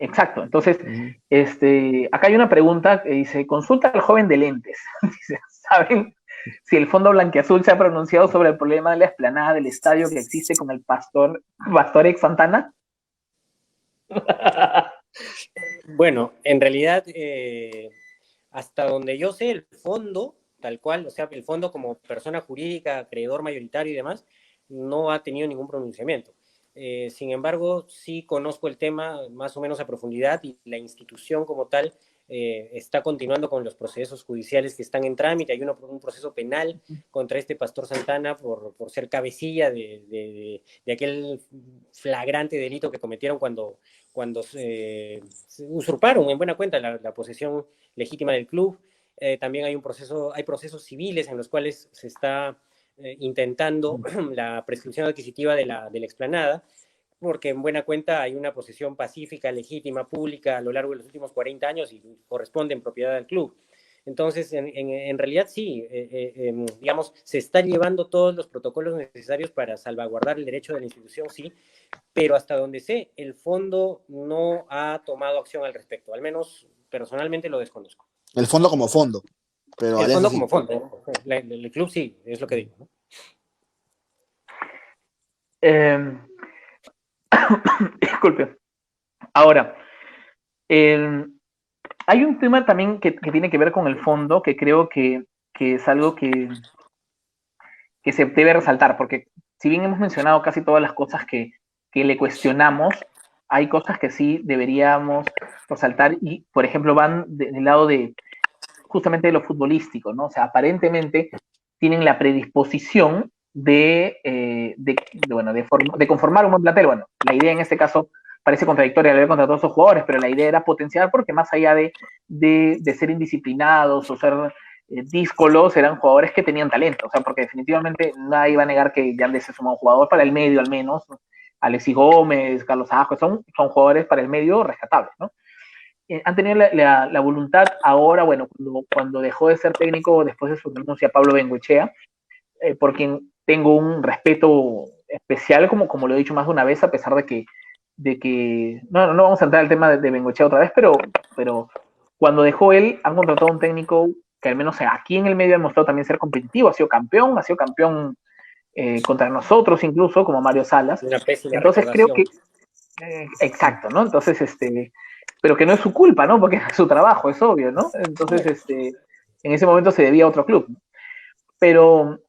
exacto. Entonces, Uh -huh. acá hay una pregunta que dice, consulta al joven de lentes. Dice, ¿saben si el Fondo Blanquiazul se ha pronunciado sobre el problema de la explanada del estadio que existe con el pastor ex Santana? Bueno, en realidad, hasta donde yo sé, el fondo, tal cual, o sea, el fondo como persona jurídica, acreedor mayoritario y demás, no ha tenido ningún pronunciamiento. Sin embargo, sí conozco el tema más o menos a profundidad y la institución como tal está continuando con los procesos judiciales que están en trámite. Hay un proceso penal contra este pastor Santana por ser cabecilla de aquel flagrante delito que cometieron cuando se usurparon en buena cuenta la posesión legítima del club. También hay procesos civiles en los cuales se está intentando la prescripción adquisitiva de la explanada, porque en buena cuenta hay una posesión pacífica, legítima, pública a lo largo de los últimos 40 años y corresponde en propiedad del club. Entonces, en realidad sí, digamos, se están llevando todos los protocolos necesarios para salvaguardar el derecho de la institución, sí, pero hasta donde sé, el fondo no ha tomado acción al respecto, al menos personalmente lo desconozco. El fondo como fondo, pero El Alianza fondo sí. como fondo, el club sí, es lo que digo, ¿no? Disculpe. Ahora, hay un tema también que tiene que ver con el fondo, que creo que es algo que se debe resaltar, porque si bien hemos mencionado casi todas las cosas que le cuestionamos, hay cosas que sí deberíamos resaltar y, por ejemplo, van del lado de justamente de lo futbolístico, ¿no? O sea, aparentemente tienen la predisposición de conformar un buen plantel. Bueno, la idea en este caso parece contradictoria la idea contra todos esos jugadores, pero la idea era potenciar porque más allá de ser indisciplinados o ser díscolos, eran jugadores que tenían talento, o sea, porque definitivamente nadie va a negar que Yandés es un buen jugador para el medio al menos, ¿no? Alexis Gómez, Carlos Ajo, son jugadores para el medio rescatables, ¿no? Han tenido la voluntad ahora, bueno, cuando dejó de ser técnico después de su renuncia Pablo Bengoechea, por quien tengo un respeto especial, como lo he dicho más de una vez, a pesar de que no vamos a entrar al tema de Bengoechea otra vez, pero cuando dejó él, han contratado a un técnico que al menos aquí en el medio ha demostrado también ser competitivo, ha sido campeón contra nosotros incluso, como Mario Salas. Una pésima Entonces creo recordación. que, exacto, ¿no? Entonces, pero que no es su culpa, ¿no? Porque es su trabajo, es obvio, ¿no? Entonces, en ese momento se debía a otro club. Pero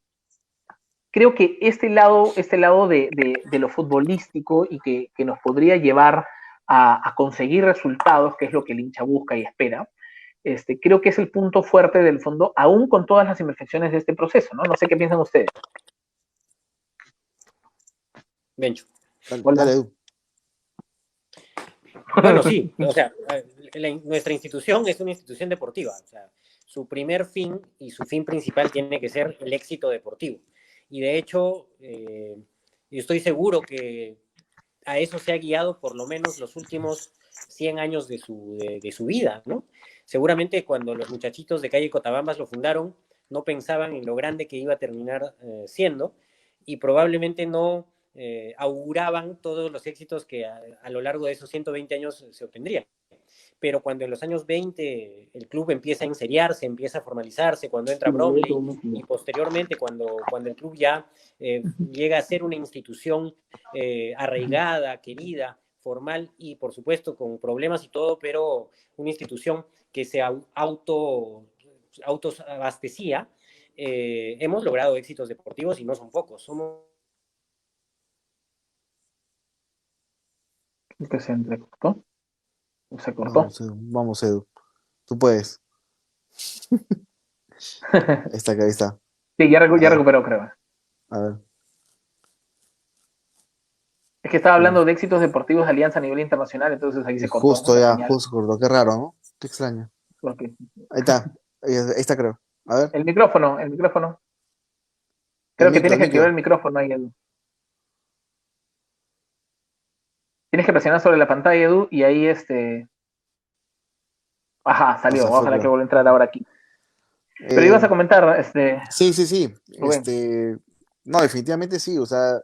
creo que este lado de lo futbolístico y que nos podría llevar a conseguir resultados, que es lo que el hincha busca y espera, creo que es el punto fuerte del fondo, aún con todas las imperfecciones de este proceso, ¿no? No sé qué piensan ustedes. Bencho. Dale, Edu. Bueno, sí, o sea, nuestra institución es una institución deportiva, o sea, su primer fin y su fin principal tiene que ser el éxito deportivo. Y de hecho, yo estoy seguro que a eso se ha guiado por lo menos los últimos 100 años de su vida, ¿no? Seguramente cuando los muchachitos de calle Cotabambas lo fundaron, no pensaban en lo grande que iba a terminar siendo, y probablemente no auguraban todos los éxitos que a lo largo de esos 120 años se obtendrían. Pero cuando en los años 20 el club empieza a enseriarse, empieza a formalizarse, cuando entra Bromley, y posteriormente cuando el club ya llega a ser una institución arraigada, querida, formal y por supuesto con problemas y todo, pero una institución que se autoabastecía, hemos logrado éxitos deportivos y no son pocos. Somos... Que se entrecortó. Se cortó. Vamos, Edu. Tú puedes. Ahí está, ahí está. Sí, ya recuperó, creo. A ver. Es que estaba hablando de éxitos deportivos de Alianza a nivel internacional, entonces ahí se cortó, Justo ¿no? ya, justo cortó. Qué raro, ¿no? Qué extraño. Porque Ahí está. Ahí está, creo. A ver. el micrófono. Creo que tienes que activar el micrófono ahí, Edu. Tienes que presionar sobre la pantalla, Edu, y ahí Ajá, salió. Ojalá que vuelva a entrar ahora aquí. Pero ibas a comentar, Sí. Rubén. No, definitivamente sí. O sea,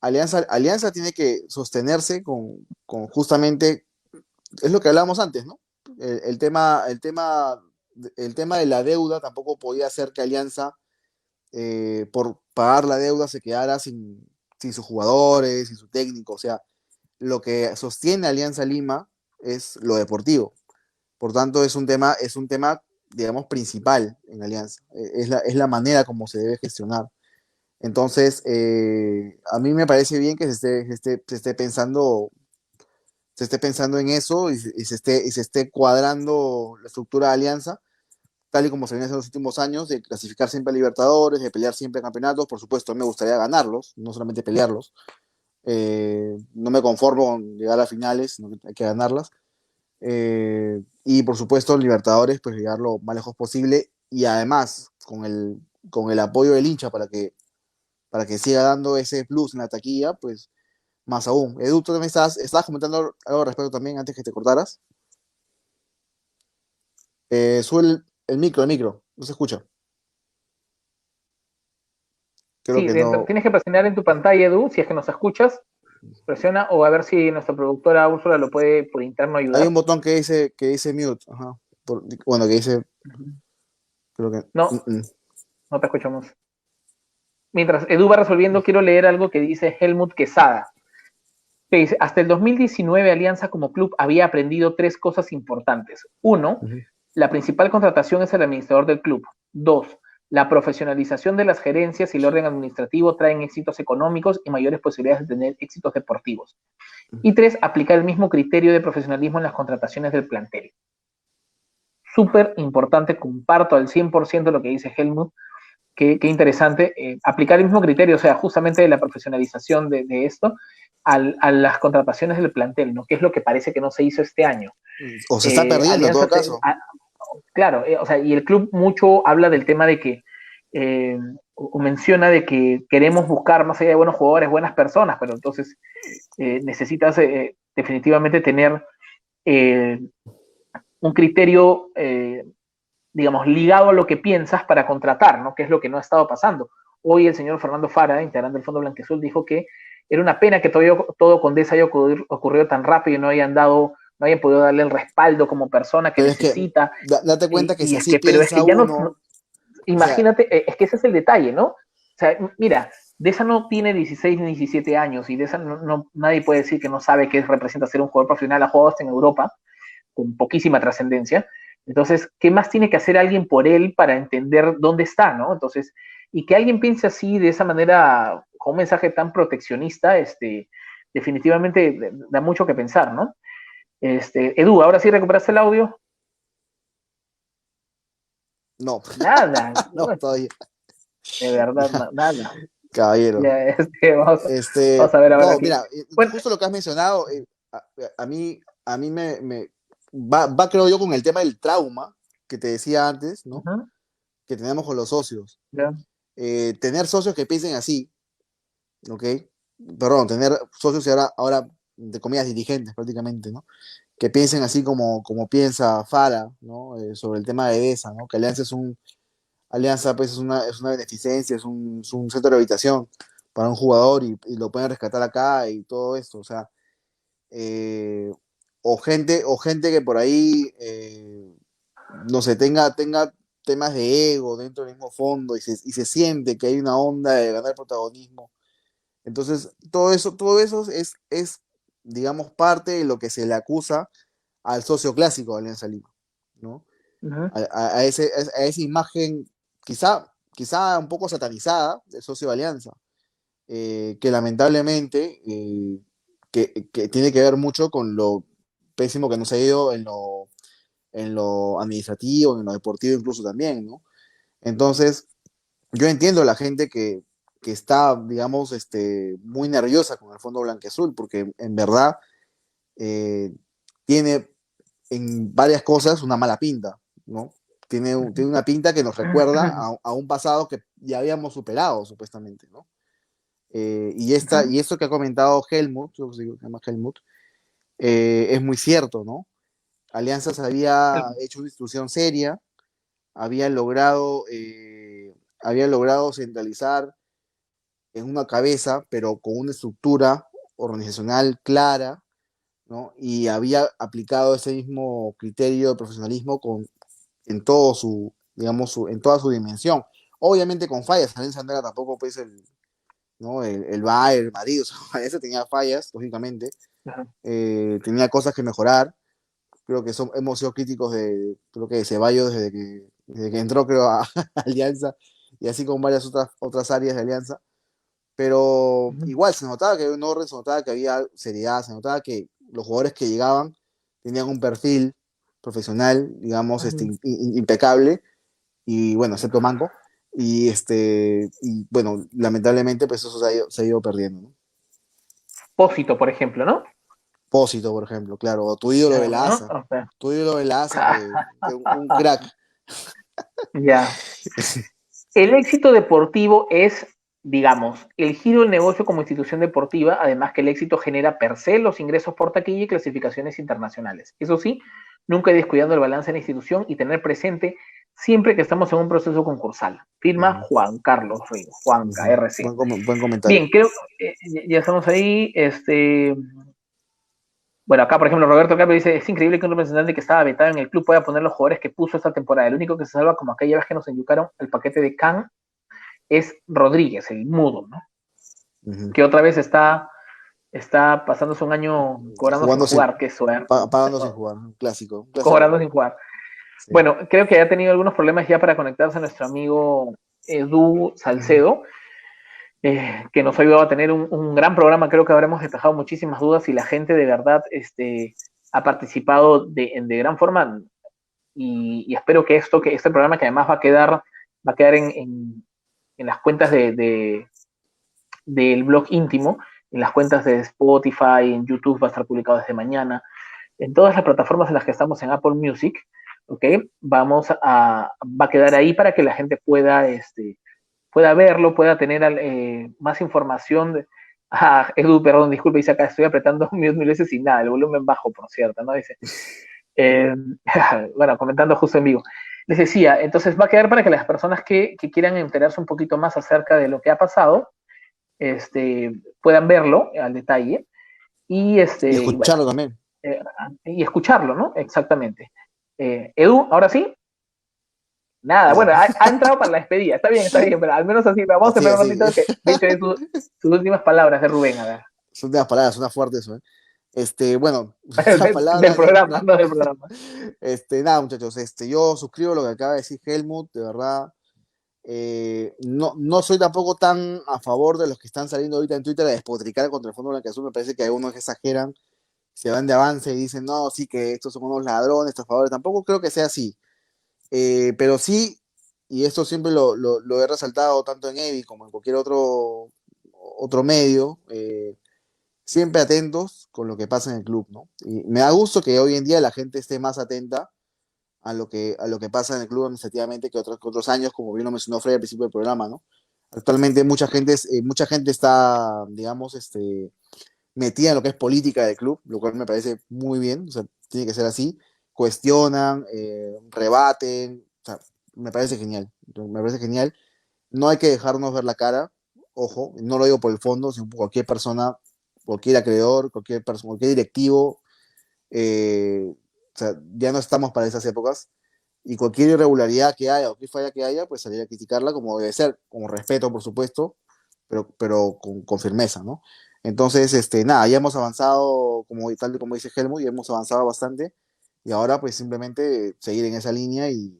Alianza tiene que sostenerse con justamente, es lo que hablábamos antes, ¿no? El tema de la deuda tampoco podía hacer que Alianza, por pagar la deuda, se quedara sin sus jugadores, sin su técnico. O sea, lo que sostiene Alianza Lima es lo deportivo. Por tanto, es un tema, digamos, principal en Alianza. Es la manera como se debe gestionar. Entonces, a mí me parece bien que se esté pensando en eso y se esté cuadrando la estructura de Alianza, tal y como se viene haciendo en los últimos años, de clasificar siempre a Libertadores, de pelear siempre campeonatos. Por supuesto, a mí me gustaría ganarlos, no solamente pelearlos. No me conformo con llegar a finales, sino que hay que ganarlas. Y por supuesto, Libertadores, pues llegar lo más lejos posible, y además con el apoyo del hincha para que siga dando ese plus en la taquilla, pues más aún. Edu, tú también estabas comentando algo al respecto también antes que te cortaras. Sube el micro, no se escucha. Creo Sí, que no. tienes que presionar en tu pantalla, Edu, si es que nos escuchas. Presiona o a ver si nuestra productora Úrsula lo puede por interno ayudar. Hay un botón que dice mute. Ajá. Bueno, que dice. Creo que. No, no te escuchamos. Mientras Edu va resolviendo, quiero leer algo que dice Helmut Quesada. Que dice, hasta el 2019 Alianza como club había aprendido 3 cosas importantes. 1, la principal contratación es el administrador del club. 2, La profesionalización de las gerencias y el orden administrativo traen éxitos económicos y mayores posibilidades de tener éxitos deportivos. Y 3, aplicar el mismo criterio de profesionalismo en las contrataciones del plantel. Súper importante, comparto al 100% lo que dice Helmut. Qué interesante, aplicar el mismo criterio, o sea, justamente de la profesionalización de esto a las contrataciones del plantel, ¿no? Que es lo que parece que no se hizo este año. O se está perdiendo en todo caso. Claro, o sea, y el club mucho habla del tema de que, o menciona de que queremos buscar más allá de buenos jugadores, buenas personas, pero entonces necesitas definitivamente tener un criterio, digamos, ligado a lo que piensas para contratar, ¿no? Que es lo que no ha estado pasando. Hoy el señor Fernando Fara, integrante del Fondo Blanquiazul, dijo que era una pena que todo Condesa haya ocurrido tan rápido y no hayan podido darle el respaldo como persona que Pero necesita. Es que, date cuenta que si así pero es que ya uno, imagínate, o sea, es que ese es el detalle, ¿no? O sea, mira, Deza no tiene 16 ni 17 años y Deza nadie puede decir que no sabe qué representa ser un jugador profesional. Ha jugado hasta en Europa con poquísima trascendencia. Entonces, ¿qué más tiene que hacer alguien por él para entender dónde está, ¿no? Entonces, y que alguien piense así, de esa manera, con un mensaje tan proteccionista, definitivamente da mucho que pensar, ¿no? Edu, ¿ahora sí recuperaste el audio? no. Nada. No, todavía. De verdad, nada. Caballero. Ya, vamos a ver ahora no, aquí. mira, Bueno, justo lo que has mencionado, a mí me va, creo yo, con el tema del trauma que te decía antes, ¿no? Que tenemos con los socios. Ya. Tener socios que piensen así, ¿ok? Perdón, tener socios y ahora de comillas dirigentes prácticamente, ¿no? Que piensen así como piensa Fara, ¿no? Sobre el tema de Deza, ¿no? Que Alianza pues es una beneficencia, es un centro de rehabilitación para un jugador y lo pueden rescatar acá y todo esto, o sea, o gente que por ahí, no sé, tenga temas de ego dentro del mismo fondo y se siente que hay una onda de ganar protagonismo. Entonces, todo eso digamos, parte de lo que se le acusa al socio clásico de Alianza Lima, ¿no? A esa imagen quizá un poco satanizada del socio de Alianza, que lamentablemente que tiene que ver mucho con lo pésimo que nos ha ido en lo administrativo, en lo deportivo incluso también, ¿no? Entonces, yo entiendo a la gente que está, digamos, muy nerviosa con el Fondo Blanquiazul, porque en verdad tiene en varias cosas una mala pinta, ¿no? Tiene una pinta que nos recuerda a un pasado que ya habíamos superado, supuestamente, ¿no? Y esto que ha comentado Helmut, yo sé que se llama Helmut, es muy cierto, ¿no? Alianzas había hecho una institución seria, había logrado centralizar en una cabeza, pero con una estructura organizacional clara, ¿no? Y había aplicado ese mismo criterio de profesionalismo en todo digamos, en toda su dimensión. Obviamente con fallas, Alianza no era tampoco pues ¿no? el Bayern, el Madrid, o sea, Alianza tenía fallas, lógicamente, tenía cosas que mejorar. Creo que hemos sido críticos creo que de Ceballos desde que entró, creo, a Alianza, y así con varias otras áreas de Alianza. Pero igual se notaba que había un orden, se notaba que había seriedad, se notaba que los jugadores que llegaban tenían un perfil profesional, digamos, impecable, y bueno, excepto Manco, y bueno, lamentablemente pues eso se ha ido perdiendo, ¿no? Pósito, por ejemplo, ¿no? Pósito, por ejemplo, claro, o tu ídolo de la ASA, ¿No? O sea, tu ídolo de la ASA que un crack. ya. El éxito deportivo es, digamos, el giro del negocio como institución deportiva, además que el éxito genera per se los ingresos por taquilla y clasificaciones internacionales. Eso sí, nunca descuidando el balance de la institución y tener presente siempre que estamos en un proceso concursal. Firma Juan Carlos Ríos, Juanca, RC. Buen comentario. Bien, creo que ya estamos ahí. Bueno, acá, por ejemplo, Roberto Carlos dice, es increíble que un representante que estaba vetado en el club pueda poner los jugadores que puso esta temporada. El único que se salva, como aquella vez que nos enyucaron el paquete de Can, es Rodríguez, el mudo, ¿no? Que otra vez está pasándose un año cobrando sin jugar, qué suerte. Pagando sin jugar, un clásico. Cobrando sin jugar. Bueno, creo que ha tenido algunos problemas ya para conectarse a nuestro amigo Edu Salcedo, que nos ha ayudado a tener un gran programa. Creo que habremos despejado muchísimas dudas y la gente de verdad ha participado de gran forma. Y espero que este programa, que además va a quedar en las cuentas del blog íntimo, en las cuentas de Spotify, en YouTube va a estar publicado desde mañana, en todas las plataformas en las que estamos, en Apple Music, ¿ok? Va a quedar ahí para que la gente pueda verlo, pueda tener más información. Edu, perdón, disculpe, dice acá, estoy apretando mil veces sin nada, el volumen bajo, por cierto, ¿no? Dice, eh, bueno, comentando justo en vivo. Les decía, entonces va a quedar para que las personas que quieran enterarse un poquito más acerca de lo que ha pasado, puedan verlo al detalle Y escucharlo también. Y escucharlo, ¿no? Exactamente. Edu, ahora sí. Nada, Ya. bueno, ha entrado para la despedida, está bien, pero al menos así, vamos a esperar un ratito que dice sus últimas palabras de Rubén, a ver. Son últimas palabras, suena fuerte eso, bueno, últimas palabras. Del programa, no del programa. Nada, muchachos, yo suscribo lo que acaba de decir Helmut, de verdad. No soy tampoco tan a favor de los que están saliendo ahorita en Twitter a despotricar contra el Fondo Blanqueazul. Me parece que algunos que exageran, se van de avance y dicen, no, sí, que estos son unos ladrones, estafadores. Tampoco creo que sea así. Pero sí, y esto siempre lo he resaltado tanto en Evi como en cualquier otro medio, siempre atentos con lo que pasa en el club, ¿no? Y me da gusto que hoy en día la gente esté más atenta a lo que pasa en el club administrativamente que otros años, como bien lo mencionó Fred al principio del programa, ¿no? Actualmente mucha gente está, digamos, metida en lo que es política del club, lo cual me parece muy bien, o sea, tiene que ser así. Cuestionan, rebaten, o sea, me parece genial, No hay que dejarnos ver la cara, ojo, no lo digo por el fondo, sino por cualquier persona, cualquier acreedor, cualquier directivo, o sea, ya no estamos para esas épocas, y cualquier irregularidad que haya o cualquier falla que haya, pues salir a criticarla como debe ser, con respeto, por supuesto, pero con firmeza, ¿no? Entonces, nada, ya hemos avanzado, tal y como dice Helmut, ya hemos avanzado bastante, y ahora pues simplemente seguir en esa línea y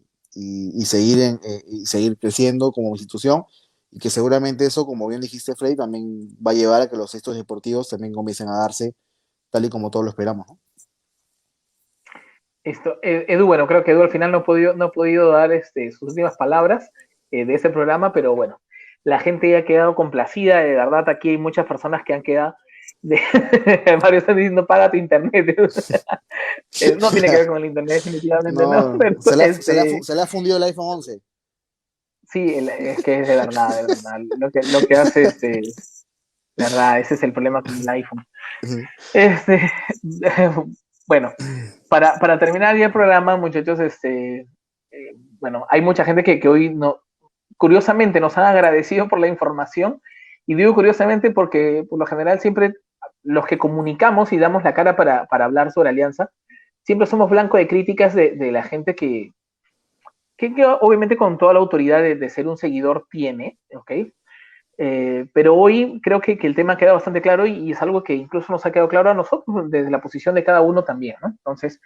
seguir creciendo como institución, y que seguramente eso, como bien dijiste, Frey, también va a llevar a que los éxitos deportivos también comiencen a darse tal y como todos lo esperamos, ¿no? Edu, bueno, creo que Edu al final no ha podido dar sus últimas palabras de ese programa, pero bueno, la gente ya ha quedado complacida, de verdad, aquí hay muchas personas que han quedado, Mario está diciendo, paga tu internet. No tiene que ver con el internet, definitivamente, ¿no? No, Pero, se le ha fundido el iPhone 11. sí, es que es de verdad, lo que hace, de verdad, ese es el problema con el iPhone. Este, bueno, para terminar ya el programa, muchachos, bueno, hay mucha gente que hoy curiosamente nos han agradecido por la información, y digo curiosamente porque por lo general siempre los que comunicamos y damos la cara para hablar sobre Alianza, siempre somos blanco de críticas de la gente que obviamente con toda la autoridad de ser un seguidor tiene, ¿ok? Pero hoy creo que el tema queda bastante claro y es algo que incluso nos ha quedado claro a nosotros desde la posición de cada uno también, ¿no? Entonces,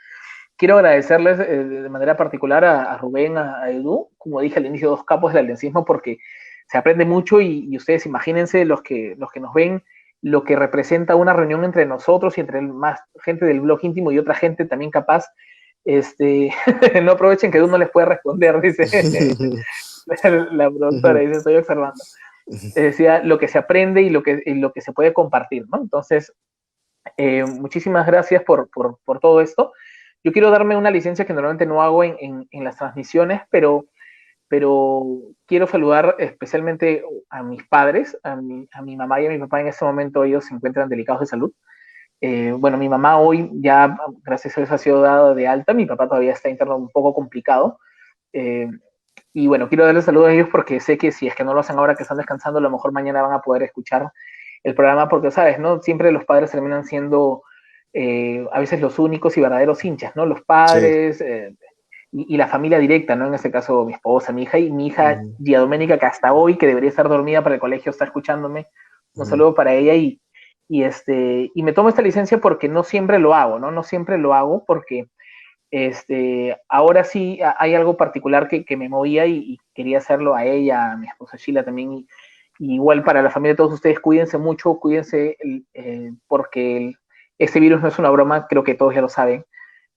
quiero agradecerles de manera particular a Rubén, a Edu, como dije al inicio, dos capos del aliancismo, porque se aprende mucho y ustedes imagínense los que nos ven, lo que representa una reunión entre nosotros y entre más gente del blog íntimo y otra gente también capaz. No aprovechen que Edu no les puede responder, dice la productora, dice, estoy observando. Decía, lo que se aprende y lo que se puede compartir, ¿no? Entonces, muchísimas gracias por todo esto. Yo quiero darme una licencia que normalmente no hago en las transmisiones, pero quiero saludar especialmente a mis padres, a mi mamá y a mi papá. En este momento ellos se encuentran delicados de salud. Bueno, mi mamá hoy ya, gracias a Dios, ha sido dada de alta. Mi papá todavía está interno un poco complicado. Y bueno, quiero darles saludos a ellos porque sé que si es que no lo hacen ahora que están descansando, a lo mejor mañana van a poder escuchar el programa, porque, ¿sabes? ¿No? Siempre los padres terminan siendo a veces los únicos y verdaderos hinchas, ¿no? Los padres y la familia directa, ¿no? En este caso, mi esposa, mi hija y mi hija Gia Doménica, que hasta hoy, que debería estar dormida para el colegio, está escuchándome. Un saludo para ella y me tomo esta licencia porque no siempre lo hago, ¿no? No siempre lo hago porque Ahora sí hay algo particular que me movía y quería hacerlo a ella, a mi esposa Sheila también, y igual para la familia de todos ustedes, cuídense mucho, cuídense, porque este virus no es una broma, creo que todos ya lo saben,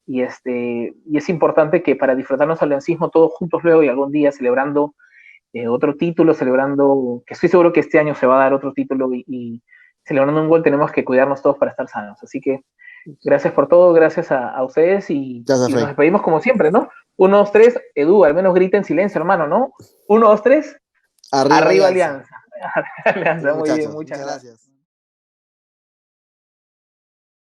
y es importante que para disfrutarnos al aliancismo todos juntos luego y algún día celebrando otro título, celebrando, que estoy seguro que este año se va a dar otro título y celebrando un gol, tenemos que cuidarnos todos para estar sanos. Así que gracias por todo, gracias a ustedes Gracias, y nos Frey. despedimos como siempre, ¿no? 1, 2, 3, Edu, al menos grita en silencio, hermano, ¿no? 1, 2, 3, Arriba arriba Alianza. Alianza. Alianza, Bien, muy bien, muchachos. muchas Muchas gracias. gracias.